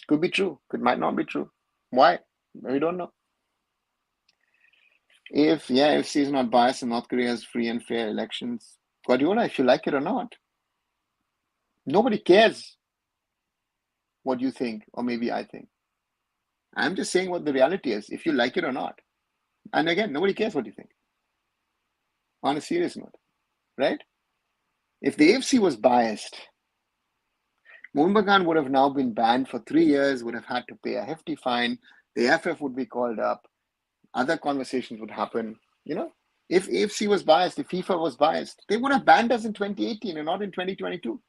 Could be true, might not be true. Why? We don't know. If FC is not biased and North Korea has free and fair elections, Guardiola, if you like it or not, nobody cares what you think, or maybe I think. I'm just saying what the reality is, if you like it or not. And again, nobody cares what you think, on a serious note, right? If the AFC was biased, Mohun Bagan would have now been banned for 3 years, would have had to pay a hefty fine, the AIFF would be called up, other conversations would happen. If AFC was biased, if FIFA was biased, they would have banned us in 2018 and not in 2022.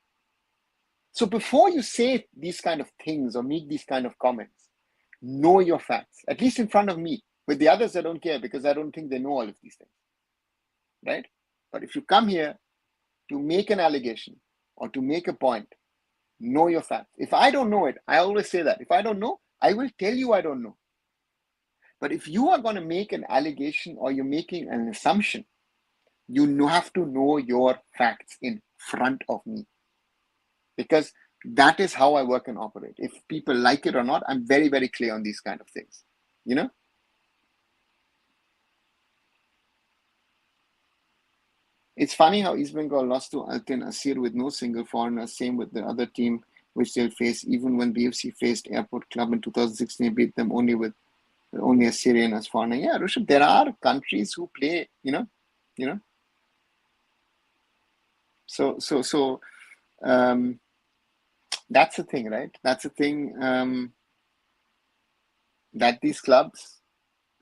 So before you say these kind of things or make these kind of comments, know your facts, at least in front of me. With the others, I don't care, because I don't think they know all of these things, right? But if you come here to make an allegation or to make a point, know your facts. If I don't know it, I always say that. If I don't know, I will tell you I don't know. But if you are going to make an allegation or you're making an assumption, you have to know your facts in front of me. Because that is how I work and operate. If people like it or not, I'm very, very clear on these kind of things. It's funny how East Bengal lost to Kiyan Nassiri with no single foreigner. Same with the other team which they'll face. Even when BFC faced Airport Club in 2016, they beat them only a Syrian as foreigner. Yeah, Rishabh, there are countries who play, So that's the thing, right? That's the thing, that these clubs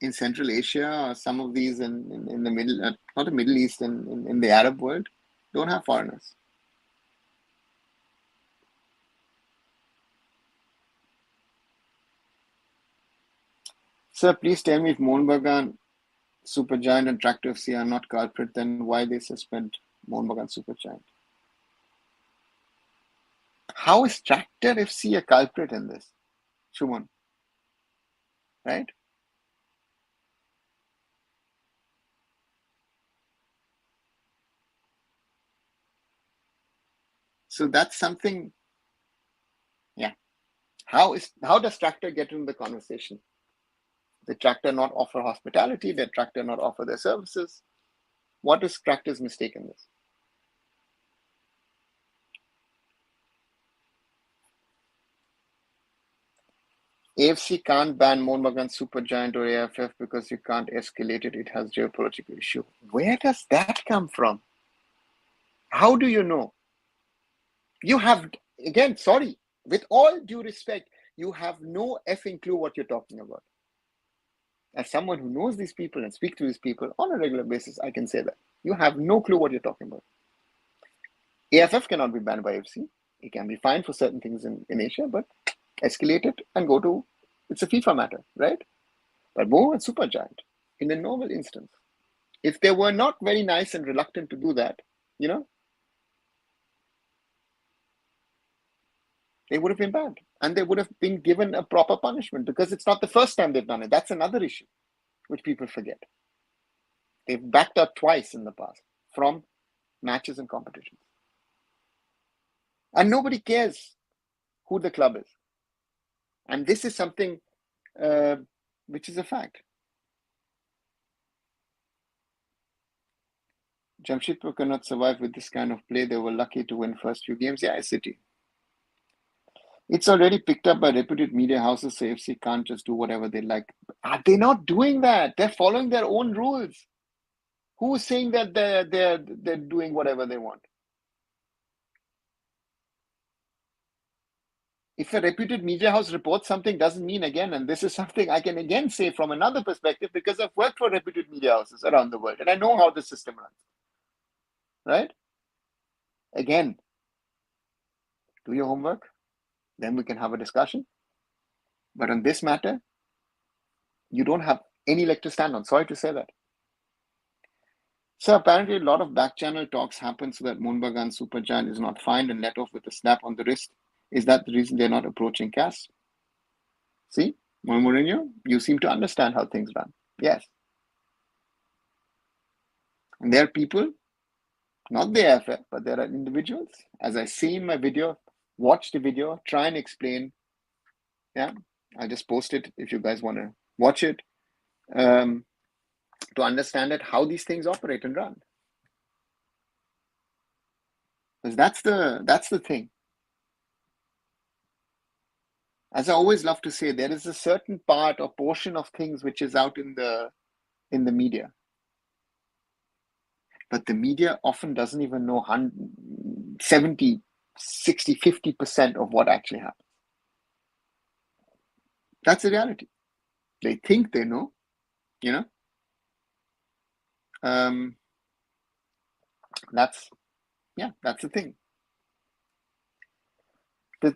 in Central Asia, or some of these in the Middle, not the Middle East, in the Arab world, don't have foreigners. Sir, please tell me, if Mohun Bagan, Supergiant and Tractor FC are not culprit, then why they suspend Mohun Bagan Supergiant? How is Tractor FC a culprit in this, Shuman? Right? So that's something. Yeah. How does Tractor get into the conversation? The Tractor not offer hospitality? The Tractor not offer their services? What is Tractor's mistake in this? AFC can't ban Mohun Bagan Supergiant or AIFF because you can't escalate it. It has geopolitical issue. Where does that come from? How do you know? You have, again, sorry, with all due respect, you have no effing clue what you're talking about. As someone who knows these people and speaks to these people on a regular basis, I can say that. You have no clue what you're talking about. AIFF cannot be banned by AFC. It can be fined for certain things in Asia, but escalate it and go to, it's a FIFA matter, right? But Mohun and Supergiant, in a normal instance, if they were not very nice and reluctant to do that, they would have been banned, and they would have been given a proper punishment, because it's not the first time they've done it. That's another issue which people forget. They've backed out twice in the past from matches and competitions. And nobody cares who the club is. And this is something which is a fact. Jamshedpur cannot survive with this kind of play. They were lucky to win first few games. Yeah, City. It's already picked up by reputed media houses, so AFC can't just do whatever they like. Are they not doing that? They're following their own rules. Who is saying that they're doing whatever they want? If a reputed media house reports something, doesn't mean, again, and this is something I can again say from another perspective, because I've worked for reputed media houses around the world and I know how the system runs, right? Again, do your homework, then we can have a discussion. But on this matter, you don't have any leg to stand on. Sorry to say that. So apparently a lot of back channel talks happen so that Mohan Bagan Supergiant is not fined and let off with a slap on the wrist. Is that the reason they're not approaching CAS? See, Mourinho, you seem to understand how things run. Yes. And there are people, not the AIFF, but there are individuals, as I see in my video, watch the video, try and explain. Yeah, I'll just post it if you guys want to watch it, to understand it, how these things operate and run. Because that's the thing. As I always love to say, there is a certain part or portion of things which is out in the media. But the media often doesn't even know 70, 60, 50% of what actually happens. That's the reality. They think they know, you know. That's the thing. The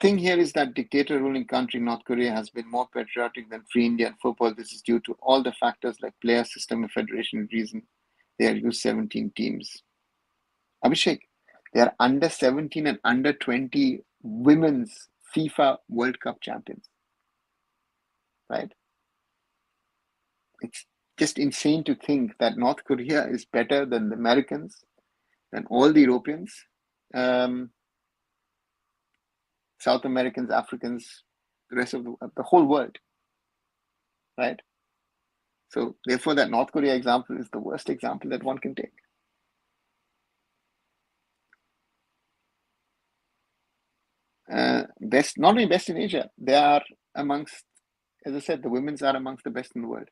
thing here is that dictator ruling country North Korea has been more patriotic than free Indian football. This is due to all the factors like player system and federation reason. They are U17 teams. Abhishek, they are under 17 and under 20 women's FIFA World Cup champions. Right? It's just insane to think that North Korea is better than the Americans, than all the Europeans, South Americans, Africans, the rest of the whole world, right? So therefore, that North Korea example is the worst example that one can take. Best, not only best in Asia, they are amongst, as I said, the women's are amongst the best in the world.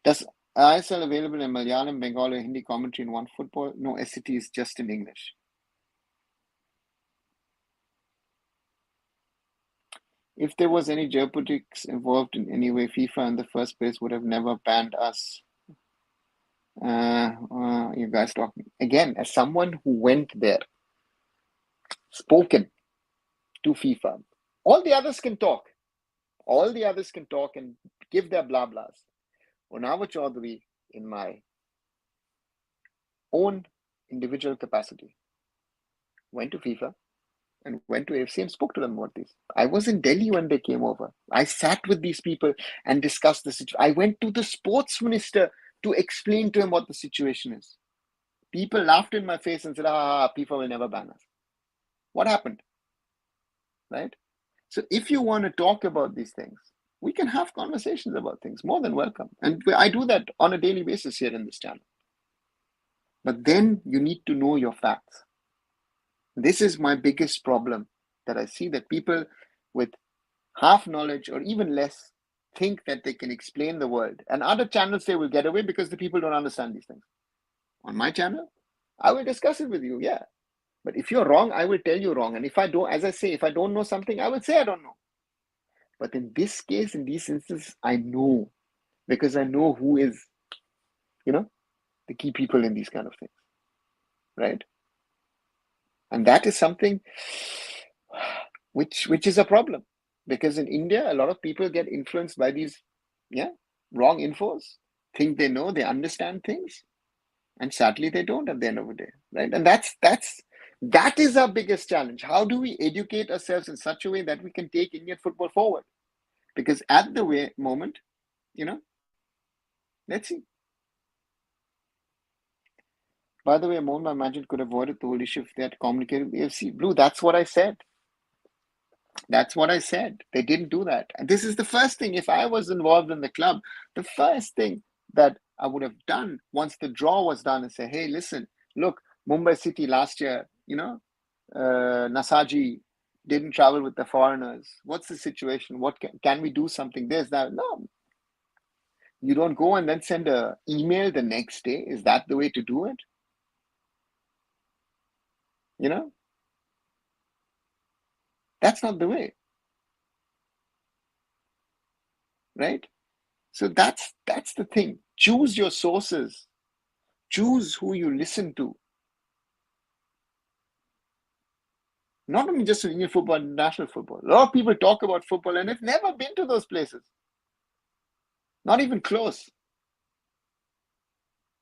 Does ISL available in Malayalam, Bengali, Hindi commentary in one football? No, SCT is just in English. If there was any geopolitics involved in any way, FIFA in the first place would have never banned us. You guys talking again as someone who went there, spoken to FIFA. All the others can talk. All the others can talk and give their blah blahs. Onava Chaudhary, in my own individual capacity, went to FIFA and went to AFC and spoke to them about this. I was in Delhi when they came over. I sat with these people and discussed the situation. I went to the sports minister to explain to him what the situation is. People laughed in my face and said, FIFA will never ban us. What happened? Right? So if you want to talk about these things, we can have conversations about things. More than welcome. And I do that on a daily basis here in this channel. But then you need to know your facts. This is my biggest problem, that I see that people with half knowledge or even less think that they can explain the world. And other channels, they will get away because the people don't understand these things. On my channel, I will discuss it with you, yeah. But if you're wrong, I will tell you wrong. And if I don't, as I say, if I don't know something, I will say I don't know. But in this case, in these instances, I know, because I know who is, the key people in these kind of things, right? And that is something which is a problem, because in India, a lot of people get influenced by these, wrong infos, think they know, they understand things, and sadly they don't at the end of the day, right? And that is our biggest challenge. How do we educate ourselves in such a way that we can take Indian football forward? Because at the moment, let's see. By the way, Mohan, I imagine, could have avoided the whole issue if they had communicated with the AFC. Blue, that's what I said. That's what I said. They didn't do that. And this is the first thing, if I was involved in the club, the first thing that I would have done once the draw was done is say, hey, listen, look, Mumbai City last year, Nasaji didn't travel with the foreigners. What's the situation? What can we do something? There's that. No. You don't go and then send an email the next day. Is that the way to do it? You know, that's not the way, right? So that's the thing. Choose your sources. Choose who you listen to. Not only just in Indian football, international football. A lot of people talk about football and have never been to those places. Not even close.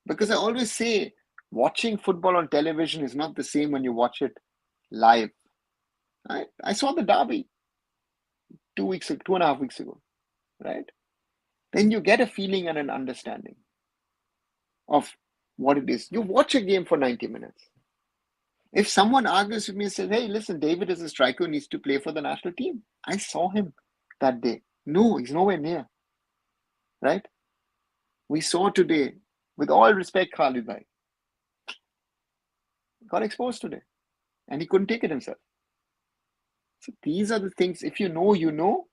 Because I always say, watching football on television is not the same when you watch it live. I saw the derby 2.5 weeks ago, right? Then you get a feeling and an understanding of what it is. You watch a game for 90 minutes. If someone argues with me and says, hey, listen, David is a striker who needs to play for the national team. I saw him that day. No, he's nowhere near, right? We saw today, with all respect, Khalid Bhai got exposed today and he couldn't take it himself. So these are the things, if you know, you know,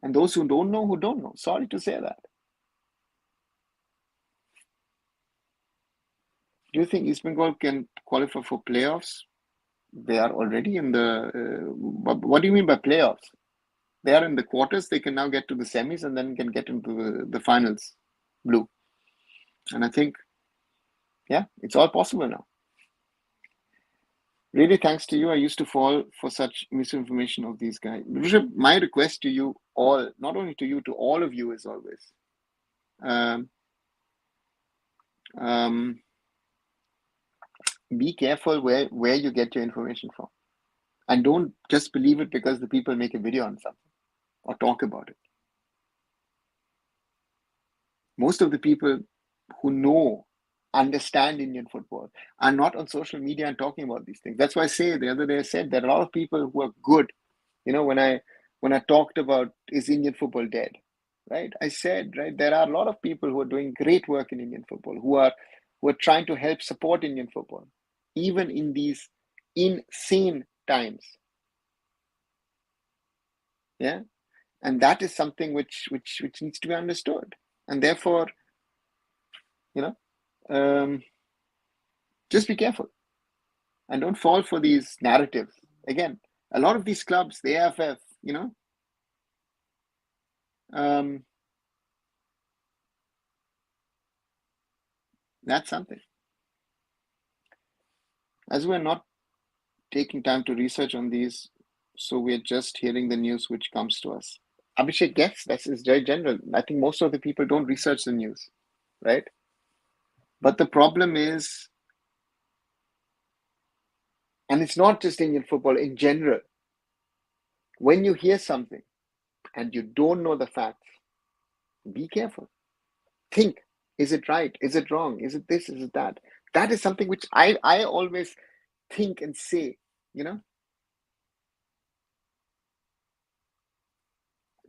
and those who don't know, who don't know. Sorry to say that. Do you think East Bengal can qualify for playoffs? They are already in the. What do you mean by playoffs? They are in the quarters. They can now get to the semis and then can get into the finals. Blue. And I think, yeah, it's all possible now. Really, thanks to you. I used to fall for such misinformation of these guys. Rishabh, my request to you all, not only to you, to all of you, is always. Be careful where you get your information from. And don't just believe it because the people make a video on something or talk about it. Most of the people who understand Indian football are not on social media and talking about these things. That's why I say the other day I said there are a lot of people who are good. You know, when I talked about is Indian football dead, right? I said, right, there are a lot of people who are doing great work in Indian football, who are trying to help support Indian football, even in these insane times. Yeah. And that is something which needs to be understood. And therefore, just be careful and don't fall for these narratives. Again, a lot of these clubs, the AIFF, that's something. As we're not taking time to research on these, so we're just hearing the news which comes to us. Abhishek, yes, that is very general. I think most of the people don't research the news, right? But the problem is, and it's not just Indian football, in general, when you hear something and you don't know the facts, be careful. Think, is it right? Is it wrong? Is it this? Is it that? That is something which I always think and say,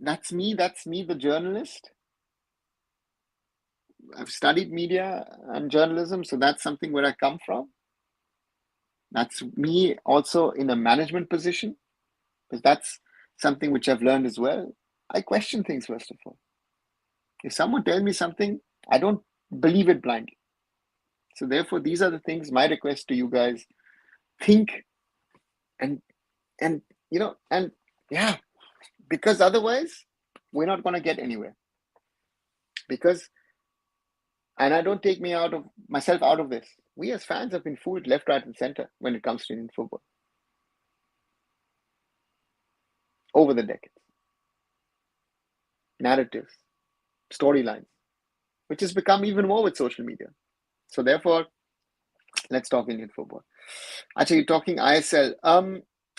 That's me, the journalist. I've studied media and journalism, so that's something where I come from. That's me also in a management position, because that's something which I've learned as well. I question things first of all. If someone tells me something, I don't believe it blindly. So therefore, these are the things, my request to you guys, think and yeah, because otherwise we're not going to get anywhere. Because, and I don't take myself out of this. We as fans have been fooled left, right, and center when it comes to Indian football over the decades. Narratives, storylines, which has become even more with social media. So therefore, let's talk Indian football. Actually, talking ISL.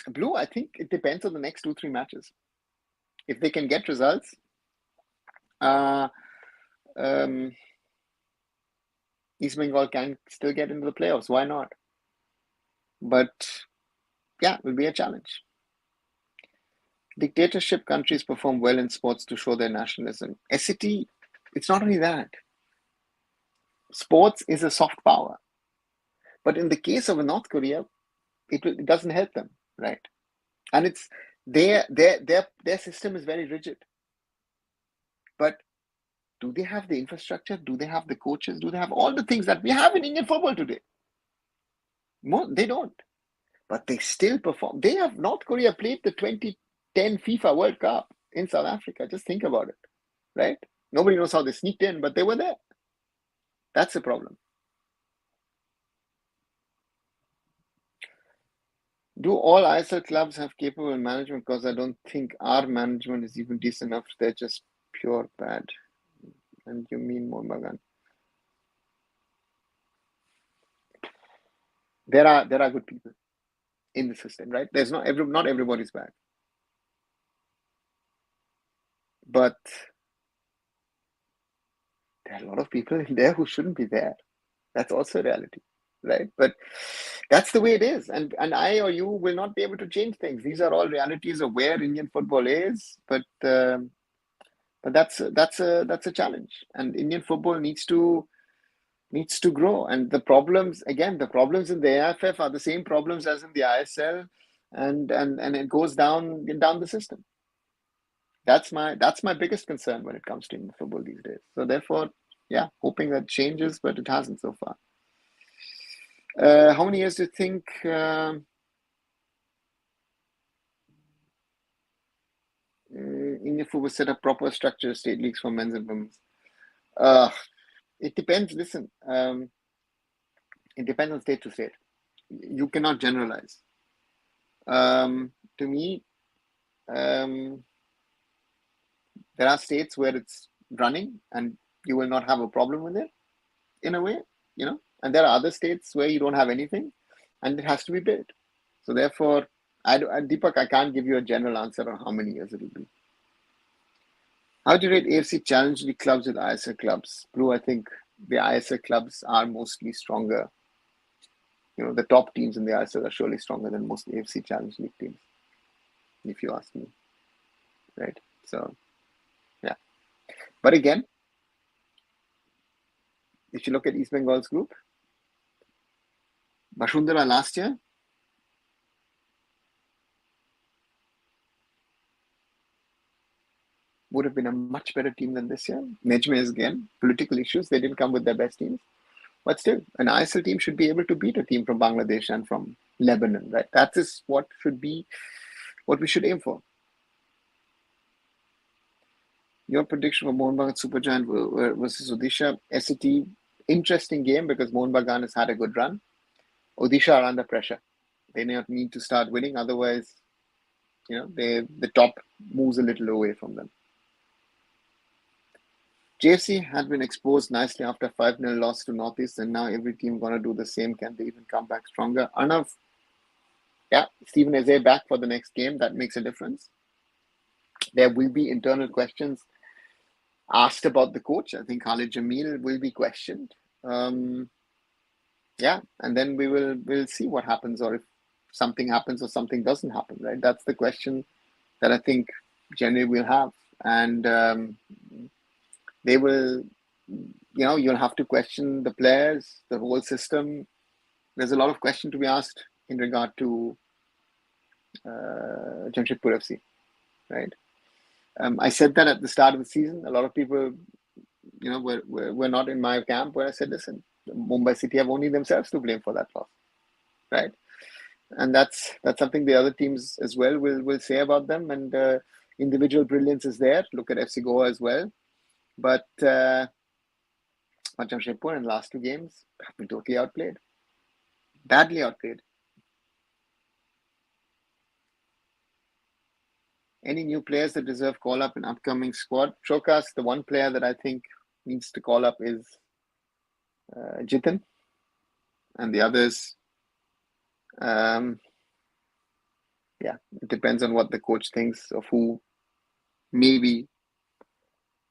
Blue, I think it depends on the next 2-3 matches. If they can get results, East Bengal can still get into the playoffs. Why not? But yeah, it will be a challenge. Dictatorship countries perform well in sports to show their nationalism. SCT, it's not only that. Sports is a soft power. But in the case of North Korea, it doesn't help them, right? And it's their system is very rigid. But do they have the infrastructure? Do they have the coaches? Do they have all the things that we have in Indian football today? They don't. But they still perform. They have North Korea played the 2010 FIFA World Cup in South Africa. Just think about it, right? Nobody knows how they sneaked in, but they were there. That's the problem. Do all ISL clubs have capable management? Because I don't think our management is even decent enough. They're just pure bad. And you mean Mohun Bagan? There are good people in the system, right? There's not everybody's bad. But there are a lot of people in there who shouldn't be there. That's also a reality, right? But that's the way it is. And I or you will not be able to change things. These are all realities of where Indian football is. But that's a challenge. And Indian football needs to grow. And the problems in the AIFF are the same problems as in the ISL, and it goes down the system. That's my biggest concern when it comes to Indian football these days. So therefore, yeah, hoping that changes, but it hasn't so far. How many years do you think Indian football set up proper structure state leagues for men's and women's? It depends. Listen, it depends on state to state. You cannot generalize. To me, there are states where it's running and you will not have a problem with it, in a way, and there are other states where you don't have anything and it has to be built. So therefore, Deepak, I can't give you a general answer on how many years it will be. How do you rate AFC Challenge League clubs with ISL clubs? Blue, I think the ISL clubs are mostly stronger. The top teams in the ISL are surely stronger than most AFC Challenge League teams, if you ask me. Right? So, yeah. But again, if you look at East Bengal's group, Bashundara last year, would have been a much better team than this year. Nejme is again, political issues. They didn't come with their best teams. But still, an ISL team should be able to beat a team from Bangladesh and from Lebanon, right? That is what we should aim for. Your prediction for Mohun Bagan Supergiant versus Odisha SCT, interesting game because Mohun Bagan has had a good run. Odisha are under pressure. They need to start winning, otherwise, the top moves a little away from them. JFC had been exposed nicely after 5-0 loss to Northeast, and now every team going to do the same. Can they even come back stronger? Arnav, yeah, Stephen Eze back for the next game. That makes a difference. There will be internal questions asked about the coach. I think Khalid Jamil will be questioned. Yeah, and then we'll see what happens, or if something happens or something doesn't happen, right? That's the question that I think generally we'll have. And they will, you'll have to question the players, the whole system. There's a lot of question to be asked in regard to Jamshedpur FC, right? I said that at the start of the season. A lot of people, were not in my camp, where I said, listen, Mumbai City have only themselves to blame for that loss, right? And that's something the other teams as well will say about them. And individual brilliance is there. Look at FC Goa as well. But Jamshedpur in the last two games have been totally outplayed. Badly outplayed. Any new players that deserve call-up in upcoming squad? Chokas, the one player that I think needs to call up is Jitin. And the others, it depends on what the coach thinks of who. Maybe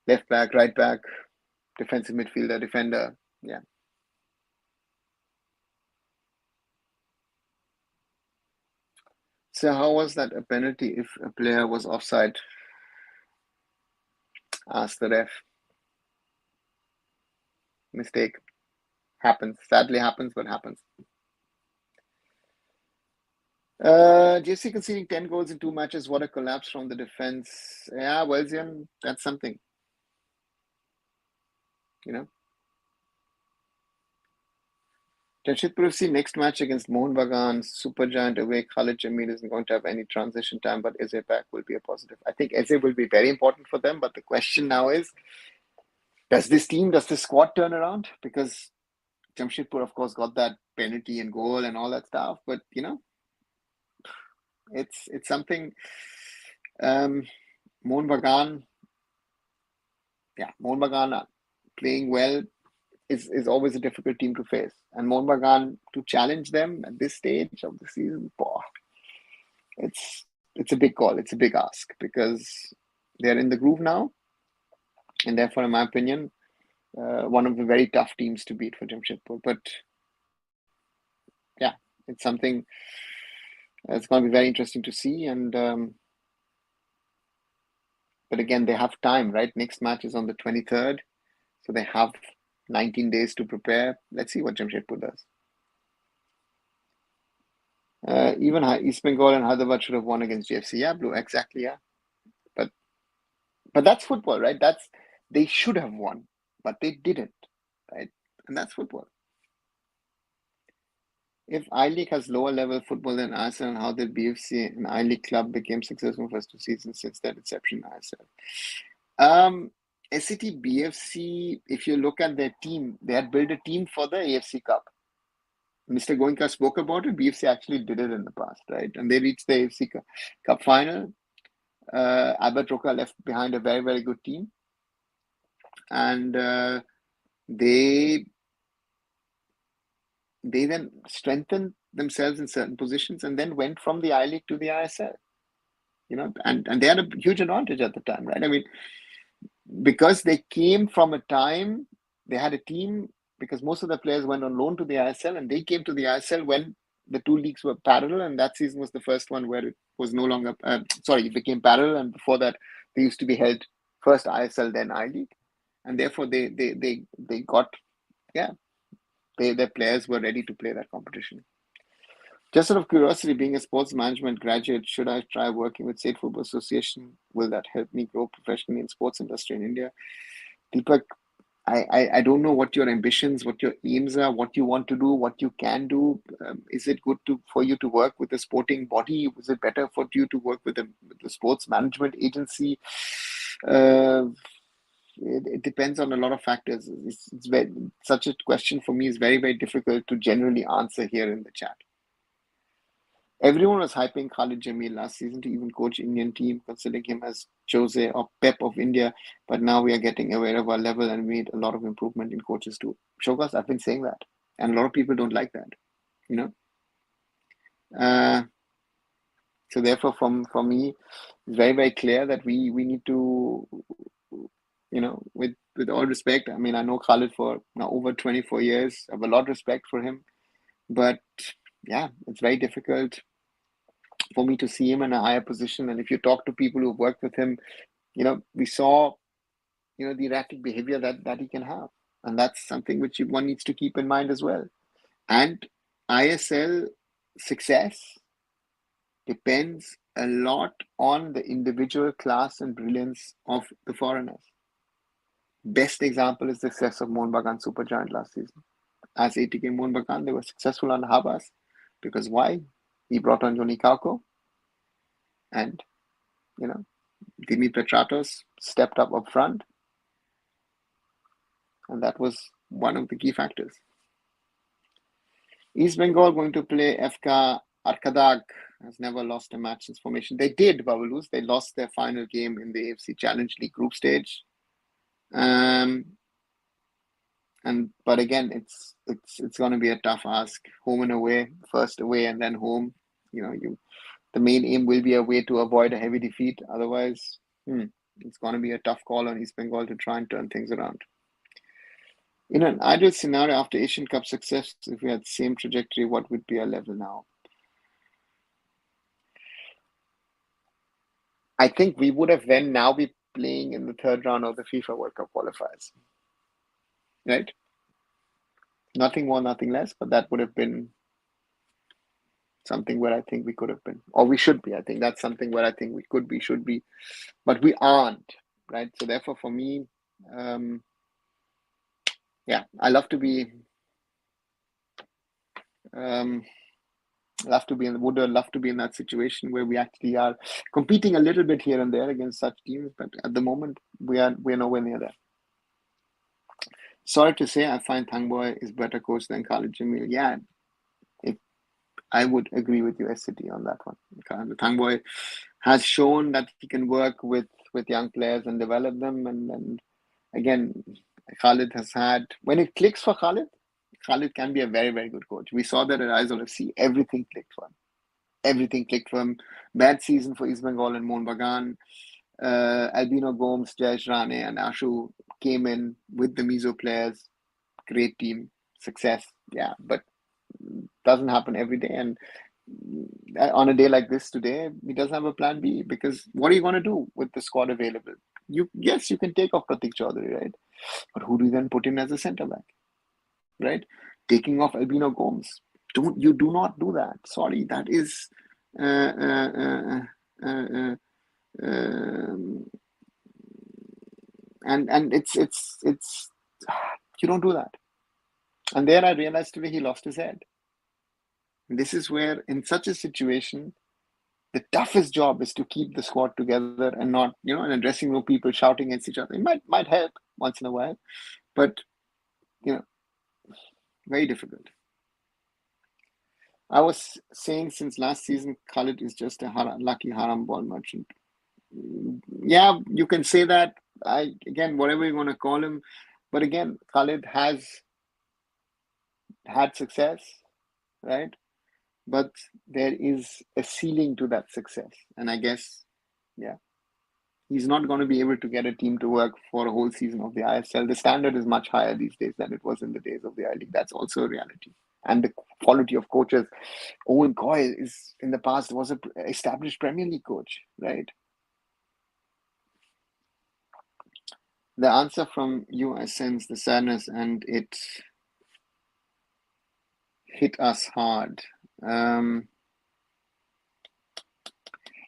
left back, right back, defensive midfielder, defender. Yeah. So how was that a penalty if a player was offside? Asked the ref. Mistake. Happens. Sadly happens, but happens. JC conceding 10 goals in 2 matches. What a collapse from the defense. Yeah, Welzian, that's something. you know. Jamshedpur FC next match against Mohun Bagan, Super Giant away. Khalid Jamil isn't going to have any transition time, but Eze back will be a positive. I think Eze will be very important for them, but the question now is, does this squad turn around? Because Jamshedpur, of course, got that penalty and goal and all that stuff, but it's something. Um, Mohun Bagan, Mohun Bagan playing well is always a difficult team to face. And Mohun Bagan, to challenge them at this stage of the season, it's a big call. It's a big ask because they're in the groove now, and therefore, in my opinion, one of the very tough teams to beat for Jamshedpur. But yeah, it's something that's going to be very interesting to see. And but again, they have time, right? Next match is on the 23rd, so they have 19 days to prepare. Let's see what Jamshedpur does. Even East Bengal and Hyderabad should have won against GFC. Yeah, Blue, exactly. Yeah, but that's football, right? They should have won, but they didn't, right? And that's football. If I-League has lower level football than ISL, how did BFC and I-League club became successful first 2 seasons since their inception in ISL? SCT BFC, if you look at their team, they had built a team for the AFC Cup. Mr. Goenka spoke about it. BFC actually did it in the past, right? And they reached the AFC Cup final. Albert Roca left behind a very, very good team. And they then strengthened themselves in certain positions and then went from the I-League to the ISL. And they had a huge advantage at the time, right? I mean, because they came from a time, they had a team, because most of the players went on loan to the ISL, and they came to the ISL when the two leagues were parallel, and that season was the first one where it was no longer, it became parallel, and before that, they used to be held first ISL, then I-League, and therefore they got, their players were ready to play that competition. Just out of curiosity, being a sports management graduate, should I try working with State Football Association? Will that help me grow professionally in sports industry in India? Deepak, I don't know what your ambitions, what your aims are, what you want to do, what you can do. Is it good for you to work with a sporting body? Is it better for you to work with the sports management agency? It depends on a lot of factors. Such a question for me is very, very difficult to generally answer here in the chat. Everyone was hyping Khalid Jamil last season to even coach Indian team, considering him as Jose or Pep of India. But now we are getting aware of our level and we need a lot of improvement in coaches too. Shokas, I've been saying that. And a lot of people don't like that, So therefore, for me, it's very, very clear that we need to, with all respect, I mean, I know Khalid for now over 24 years. I have a lot of respect for him. But yeah, it's very difficult for me to see him in a higher position. And if you talk to people who've worked with him, we saw, the erratic behavior that he can have. And that's something which one needs to keep in mind as well. And ISL success depends a lot on the individual class and brilliance of the foreigners. Best example is the success of Mohun Bagan Super Giant last season. As ATK Mohun Bagan, they were successful under Habas. Because why? He brought on Johnny Kauko. And, Dimi Petratos stepped up front. And that was one of the key factors. East Bengal going to play FK Arkadag, has never lost a match since formation. They did, Babalus. They lost their final game in the AFC Challenge League group stage. But again, it's going to be a tough ask. Home and away, first away and then home. The main aim will be a way to avoid a heavy defeat. Otherwise, it's going to be a tough call on East Bengal to try and turn things around. In an ideal scenario, after Asian Cup success, if we had the same trajectory, what would be our level now? I think we would have then now be playing in the third round of the FIFA World Cup qualifiers. Right? Nothing more, nothing less, but that would have been something where I think we could have been, or we should be. I think that's something where I think we could be, should be, but we aren't, right? So therefore, for me, yeah, I love to be would love to be in that situation where we actually are competing a little bit here and there against such teams, but at the moment we're nowhere near there. Sorry to say, I find Thangboy is better coach than Khalid Jamil. Yeah, if I would agree with you, SCT, on that one. Thangboy has shown that he can work with young players and develop them, and again, Khalid has had, when it clicks for Khalid can be a very, very good coach. We saw that at Aizawl FC. Everything clicked for him. Everything clicked for him. Bad season for East Bengal and Mohun Bagan. Albino Gomes, Jayesh Rane, and Ashu came in with the Mizo players. Great team, success. Yeah, but doesn't happen every day. And on a day like this today, he doesn't have a plan B, because what are you going to do with the squad available? Yes, you can take off Pratik Chaudhary, right? But who do you then put in as a centre back, right? Taking off Albino Gomes. Do not do that. Sorry, that is uh, uh, uh, uh, um, and it's you don't do that. And there I realized today he lost his head. And this is where, in such a situation, the toughest job is to keep the squad together and not, in a dressing room, people shouting against each other. It might help once in a while, but you know, very difficult. I was saying since last season, Khalid is just a lucky haram ball merchant. Yeah, you can say that. Again, whatever you want to call him, but again, Khalid has had success, right? But there is a ceiling to that success, and I guess, yeah, he's not going to be able to get a team to work for a whole season of the ISL. The standard is much higher these days than it was in the days of the I League. That's also a reality. And the quality of coaches. Owen Coyle is, in the past, was an established Premier League coach, right? The answer from you, I sense the sadness, and it hit us hard.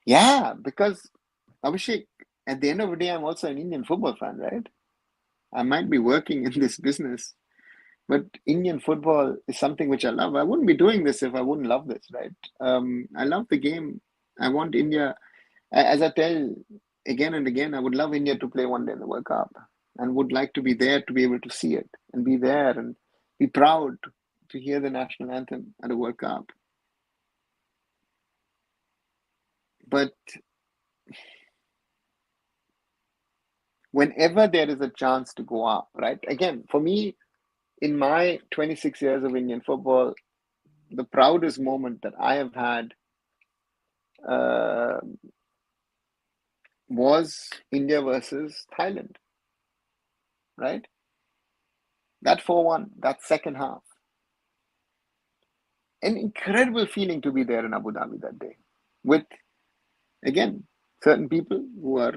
Yeah, because Abhishek, at the end of the day, I'm also an Indian football fan, right? I might be working in this business, but Indian football is something which I love. I wouldn't be doing this if I wouldn't love this, right? I love the game. I want India, as I tell again and again, I would love India to play one day in the World Cup, and would like to be there to be able to see it and be there and be proud to hear the national anthem at a World Cup. But whenever there is a chance to go up, right? Again, for me, in my 26 years of Indian football, the proudest moment that I have had uh, was India versus Thailand, right? That 4-1, that second half. An incredible feeling to be there in Abu Dhabi that day with, again, certain people who are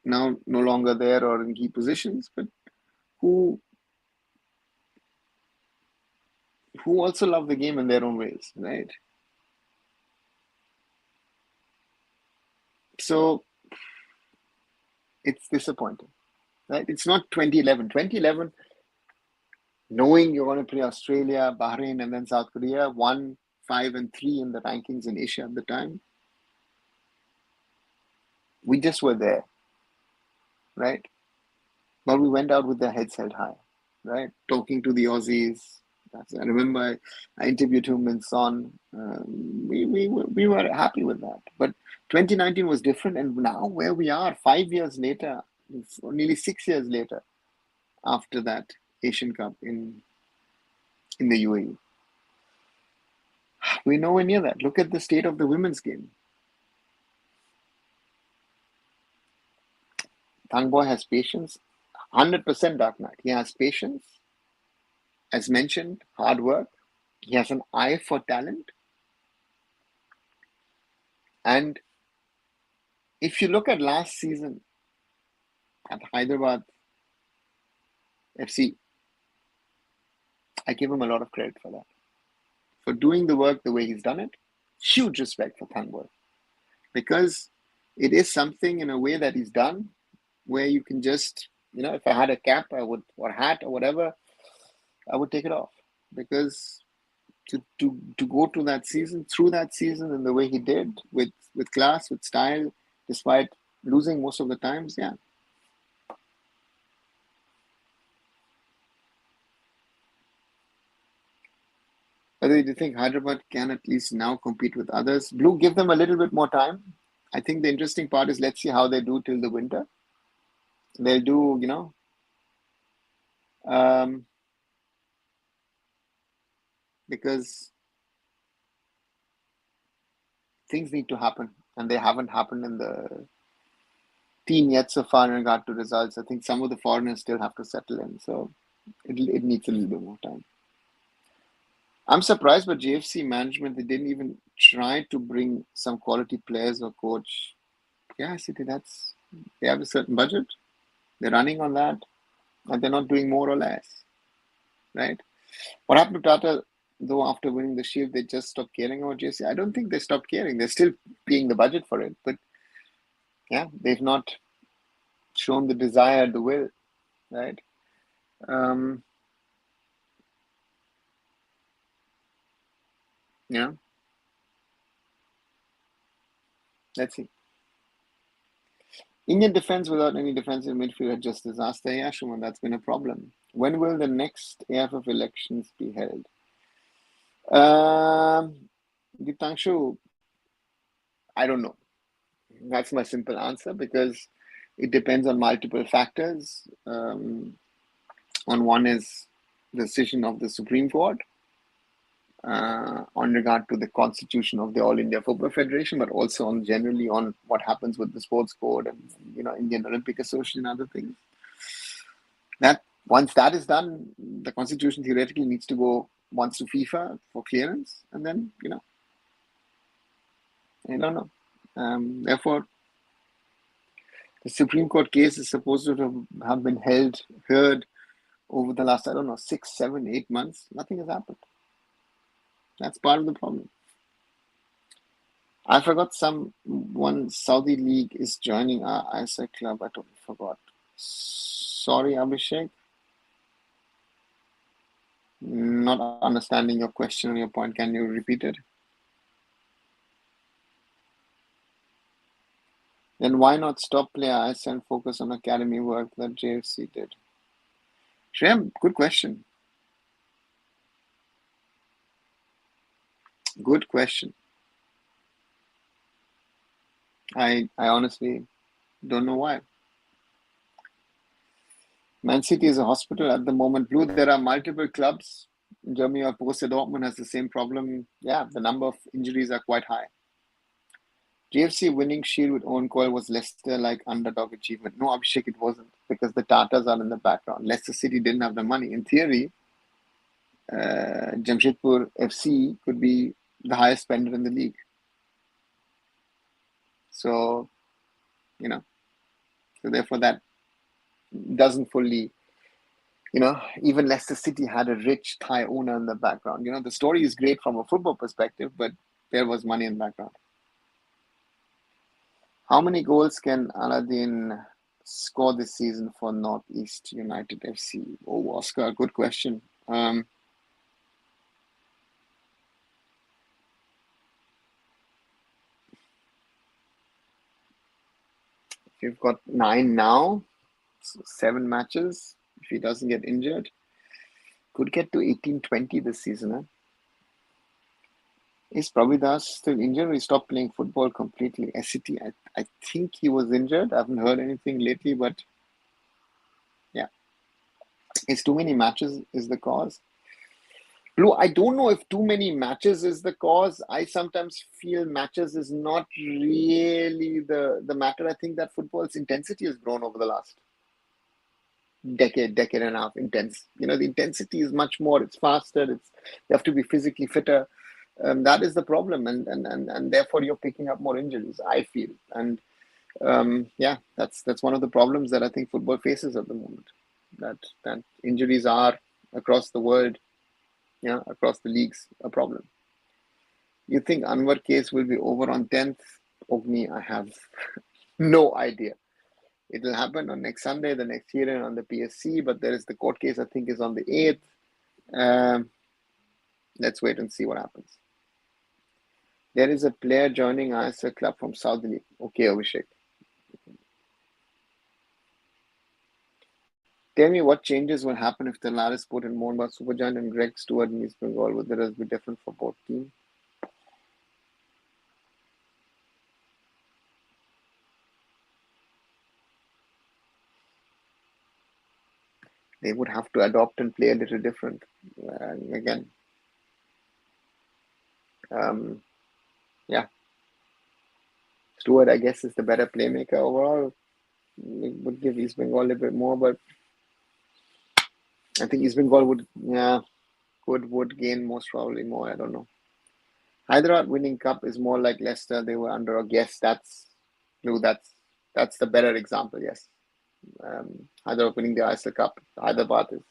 now no longer there or in key positions, but who also love the game in their own ways, right? So it's disappointing, right? It's not 2011. 2011, knowing you're going to play Australia, Bahrain, and then South Korea, 1, 5, and 3 in the rankings in Asia at the time. We just were there, right? But we went out with their heads held high, right? Talking to the Aussies. I remember I interviewed him in Son. We were happy with that. But 2019 was different, and now where we are, 5 years later, nearly 6 years later, after that Asian Cup in the UAE, we're nowhere near that. Look at the state of the women's game. Thangboy has patience, 100% Dark Knight. He has patience, as mentioned, hard work. He has an eye for talent. And if you look at last season at Hyderabad FC, I give him a lot of credit for that. For doing the work the way he's done it. Huge respect for Thangboy. Because it is something in a way that he's done where you can just if I had a cap, I would, or hat or whatever, I would take it off, because to go to that season, through that season, in the way he did, with class, with style, despite losing most of the times, yeah. Whether do you think Hyderabad can at least now compete with others? Blue, give them a little bit more time. I think the interesting part is, let's see how they do till the winter. They'll do, because things need to happen, and they haven't happened in the team yet so far in regard to results. I think some of the foreigners still have to settle in, so it needs a little bit more time. I'm surprised by JFC management. They didn't even try to bring some quality players or coach. Yeah, City, they have a certain budget. They're running on that, and they're not doing more or less, right? What happened to Tata, though, after winning the Shield? They just stopped caring about JFC. I don't think they stopped caring. They're still paying the budget for it, but yeah, they've not shown the desire, the will, right? Yeah, let's see. Indian defense without any defensive midfield had just disaster. Yeah, Shuman, that's been a problem. When will the next AIFF elections be held? Gitangshu, I don't know. That's my simple answer, because it depends on multiple factors. On one is the decision of the Supreme Court on regard to the constitution of the All India Football Federation, but also on generally on what happens with the sports code and Indian Olympic Association and other things. That once that is done, the constitution theoretically needs to go once to FIFA for clearance, and then I don't know. Therefore, the Supreme Court case is supposed to have been heard over the last, I don't know, 6, 7, 8 months. Nothing has happened. That's part of the problem. I forgot one Saudi league is joining our ISA club. I totally forgot. Sorry, Abhishek. Not understanding your question or your point. Can you repeat it? Then why not stop play ISA and focus on academy work that JFC did? Shrem, good question. Good question. I honestly don't know why. Man City is a hospital at the moment. Blue, there are multiple clubs in Germany. Borussia Dortmund has the same problem. Yeah, the number of injuries are quite high. JFC winning Shield with Owen Coyle was Leicester-like underdog achievement. No, Abhishek, it wasn't, because the Tatas are in the background. Leicester City didn't have the money. In theory, Jamshedpur FC could be the highest spender in the league. So, so therefore that doesn't fully, even Leicester City had a rich Thai owner in the background. The story is great from a football perspective, but there was money in the background. How many goals can Aladdin score this season for Northeast United FC? Oh, Oscar, good question. We've got 9 now, so 7 matches. If he doesn't get injured, could get to 18-20 this season. Huh? Is Pravidas still injured, or he stopped playing football completely? SCT, I think he was injured. I haven't heard anything lately, but yeah. It's too many matches is the cause. Blue, I don't know if too many matches is the cause. I sometimes feel matches is not really the matter. I think that football's intensity has grown over the last decade and a half. Intense. The intensity is much more. It's faster. You have to be physically fitter. That is the problem, and therefore you're picking up more injuries, I feel. And yeah, that's one of the problems that I think football faces at the moment. That injuries are across the world. Across the leagues, a problem. You think Anwar case will be over on 10th? Ogni, I have no idea. It will happen on next Sunday, the next hearing on the PSC, but there is the court case, I think, is on the 8th. Let's wait and see what happens. There is a player joining ISL club from Saudi League. Okay, Abhishek. Tell me what changes will happen if the Laris put in Mohanbag Supergiant and Greg Stewart in East Bengal. Would the result be different for both teams? They would have to adopt and play a little different. Again, yeah. Stewart, I guess, is the better playmaker overall. It would give East Bengal a little bit more, but I think East Bengal would gain most probably more. I don't know. Hyderabad winning cup is more like Leicester. They were underdog. Yes, that's the better example. Yes, Hyderabad winning the ISL Cup. Hyderabad is,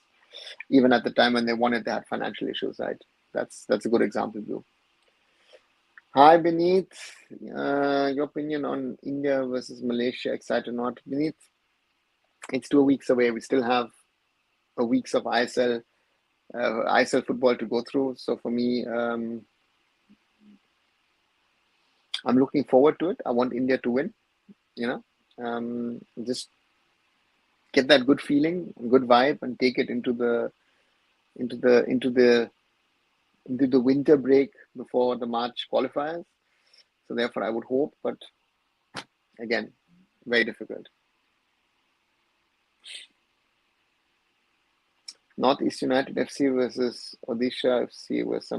even at the time when they won it, they had financial issues. Right. That's a good example, Blue. Hi, Beneath. Your opinion on India versus Malaysia? Excited or not? Beneath, it's 2 weeks away. We still have a weeks of ISL football to go through. So for me, I'm looking forward to it. I want India to win. Just get that good feeling, good vibe, and take it into the winter break before the March qualifiers. So therefore, I would hope, but again, very difficult. Northeast United FC versus Odisha FC was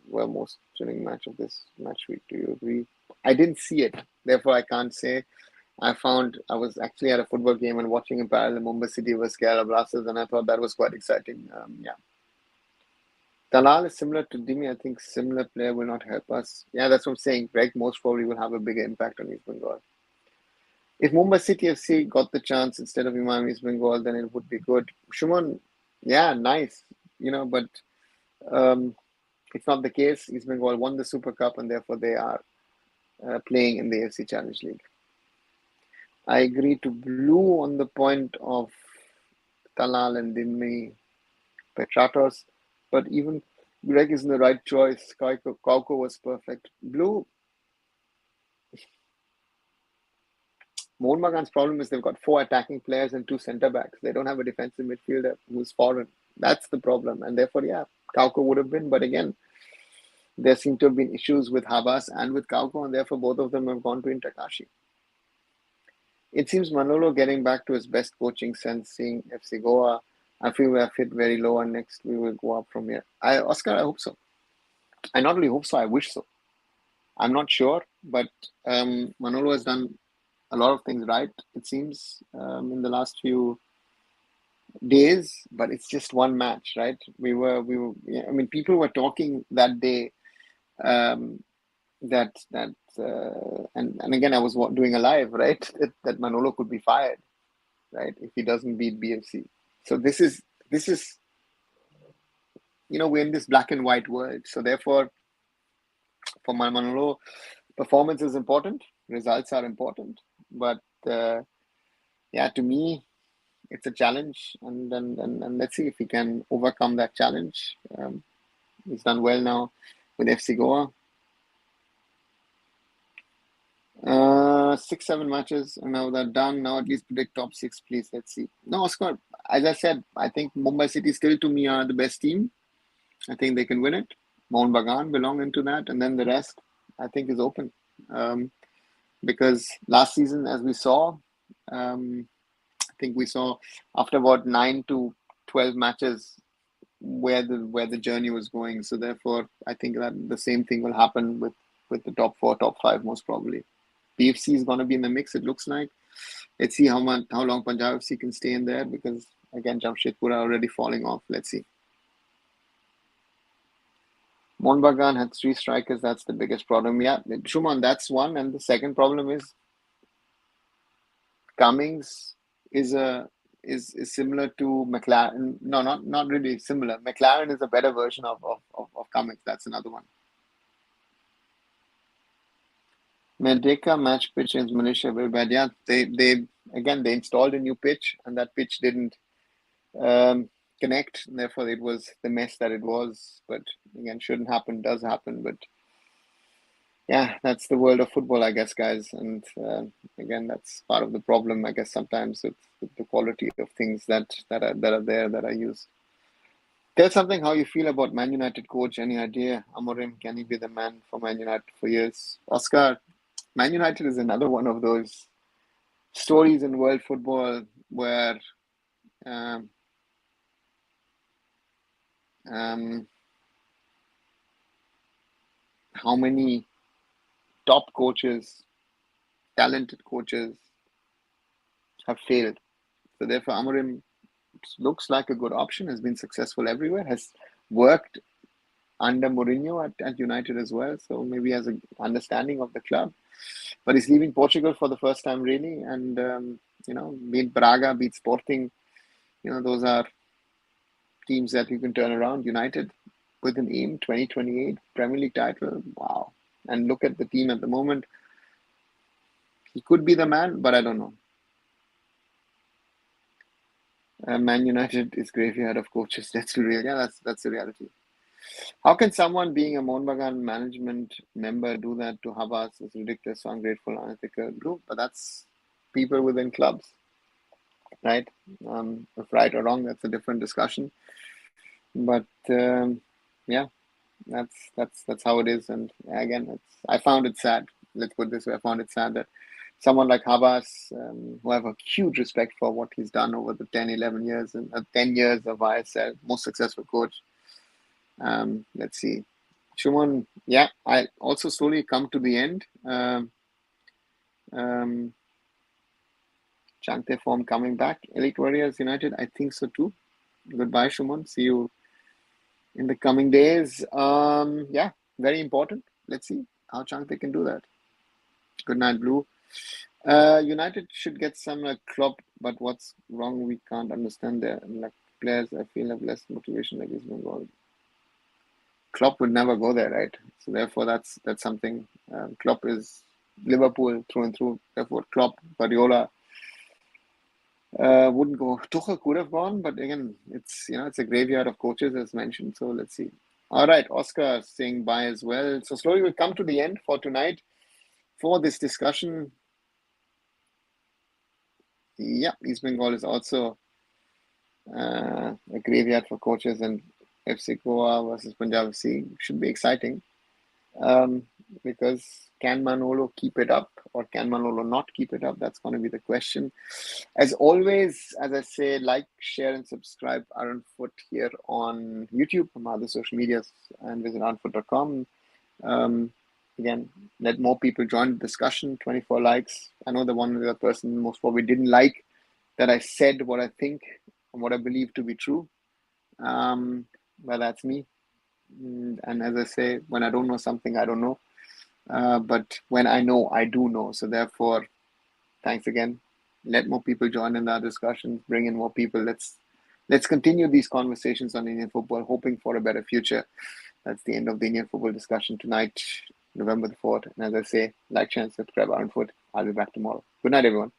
most chilling match of this match week. Do you agree? I didn't see it, therefore I can't say. I was actually at a football game and watching in parallel Mumbai City versus Kerala Blasters, and I thought that was quite exciting. Talal is similar to Dimi. I think similar player will not help us. Yeah, that's what I'm saying. Greg most probably will have a bigger impact on East Bengal. If Mumbai City FC got the chance instead of Imam East Bengal, then it would be good. Shuman, yeah, nice. But it's not the case. East Bengal won the Super Cup, and therefore they are playing in the AFC Challenge League. I agree to Blue on the point of Talal and Dinmi Petratos, but even Greg is in the right choice. Kauko was perfect. Blue, Mohun Bagan's problem is they've got 4 attacking players and 2 centre backs. They don't have a defensive midfielder who's foreign. That's the problem. And therefore, Kauko would have been. But again, there seem to have been issues with Habas and with Kauko, and therefore both of them have gone to Intakashi. It seems Manolo getting back to his best coaching sense, seeing FC Goa. I feel we have hit very low, and next we will go up from here. Oscar, I hope so. I not only hope so, I wish so. I'm not sure, but Manolo has done a lot of things right, it seems, in the last few days, but it's just one match, right? We were. I mean, people were talking that day and again, I was doing a live, right? That Manolo could be fired, right, if he doesn't beat BFC. So this is we're in this black and white world. So therefore, for Manolo, performance is important, results are important, but to me, it's a challenge, and let's see if he can overcome that challenge. He's done well now with FC Goa. 6-7 matches, and now they're done. Now at least predict top 6, please. Let's see. No, Oscar, as I said, I think Mumbai City still to me are the best team. I think they can win it. Mohun Bagan belong into that, and then the rest I think is open. Because last season, as we saw, I think we saw after about 9 to 12 matches where the journey was going. So therefore, I think that the same thing will happen with the top 4, top 5 most probably. PFC is going to be in the mix, it looks like. Let's see how long Punjab FC can stay in there, because again, Jamshedpur are already falling off. Let's see. Mohun Bagan had 3 strikers. That's the biggest problem. Yeah, Shuman, that's one. And the second problem is Cummings is similar to McLaren. No, not really similar. McLaren is a better version of Cummings. That's another one. Merdeka match pitch in Malaysia very bad. Yeah, they again, they installed a new pitch, and that pitch didn't connect. And therefore, it was the mess that it was. But again, shouldn't happen, does happen. But yeah, that's the world of football, I guess, guys. And again, that's part of the problem, I guess, sometimes with the quality of things that are there that are used. Tell something how you feel about Man United coach. Any idea? Amorim, can he be the man for Man United for years? Oscar, Man United is another one of those stories in world football where um, how many top coaches, talented coaches have failed. So therefore, Amorim looks like a good option, has been successful everywhere, has worked under Mourinho at United as well. So maybe has an understanding of the club. But he's leaving Portugal for the first time, really. And, beat Braga, beat Sporting. Those are teams that you can turn around. United with an aim, 2028 Premier League title. Wow. And look at the team at the moment. He could be the man, but I don't know. Man United is graveyard of coaches. That's the real. Yeah, that's the reality. How can someone being a Monbagan management member do that to Habas? It's ridiculous, so ungrateful, unethical group. But that's people within clubs, right? If right or wrong, that's a different discussion. But yeah, that's how it is. And again, I found it sad. Let's put it this way: I found it sad that someone like Habas, who I have a huge respect for what he's done over the 10, 11 years, and 10 years of ISL, most successful coach. Let's see. Shuman, yeah, I also slowly come to the end. Chante form coming back. Elite Warriors United, I think so too. Goodbye, Shuman. See you in the coming days. Yeah, very important. Let's see how Chante can do that. Good night, Blue. United should get some Klopp, but what's wrong? We can't understand their players. I feel have less motivation like East Bengal. Klopp would never go there, right? So therefore, that's something. Klopp is Liverpool through and through. Therefore, Klopp, Guardiola wouldn't go. Tuchel could have gone, but again, it's a graveyard of coaches as mentioned. So let's see. All right, Oscar saying bye as well. So slowly we'll come to the end for tonight for this discussion. Yeah, East Bengal is also a graveyard for coaches, and FC Goa versus Punjab FC should be exciting because can Manolo keep it up or can Manolo not keep it up? That's going to be the question. As always, as I say, like, share, and subscribe arunfoot here on YouTube, from other social medias, and visit arunfoot.com. Again, let more people join the discussion. 24 likes. I know the one other person most probably didn't like that I said what I think and what I believe to be true. But that's me. And as I say, when I don't know something, I don't know. But when I know, I do know. So therefore, thanks again. Let more people join in our discussions. Bring in more people. Let's continue these conversations on Indian football, hoping for a better future. That's the end of the Indian football discussion tonight, November the 4th. And as I say, like, share, and subscribe, Arunfoot. I'll be back tomorrow. Good night, everyone.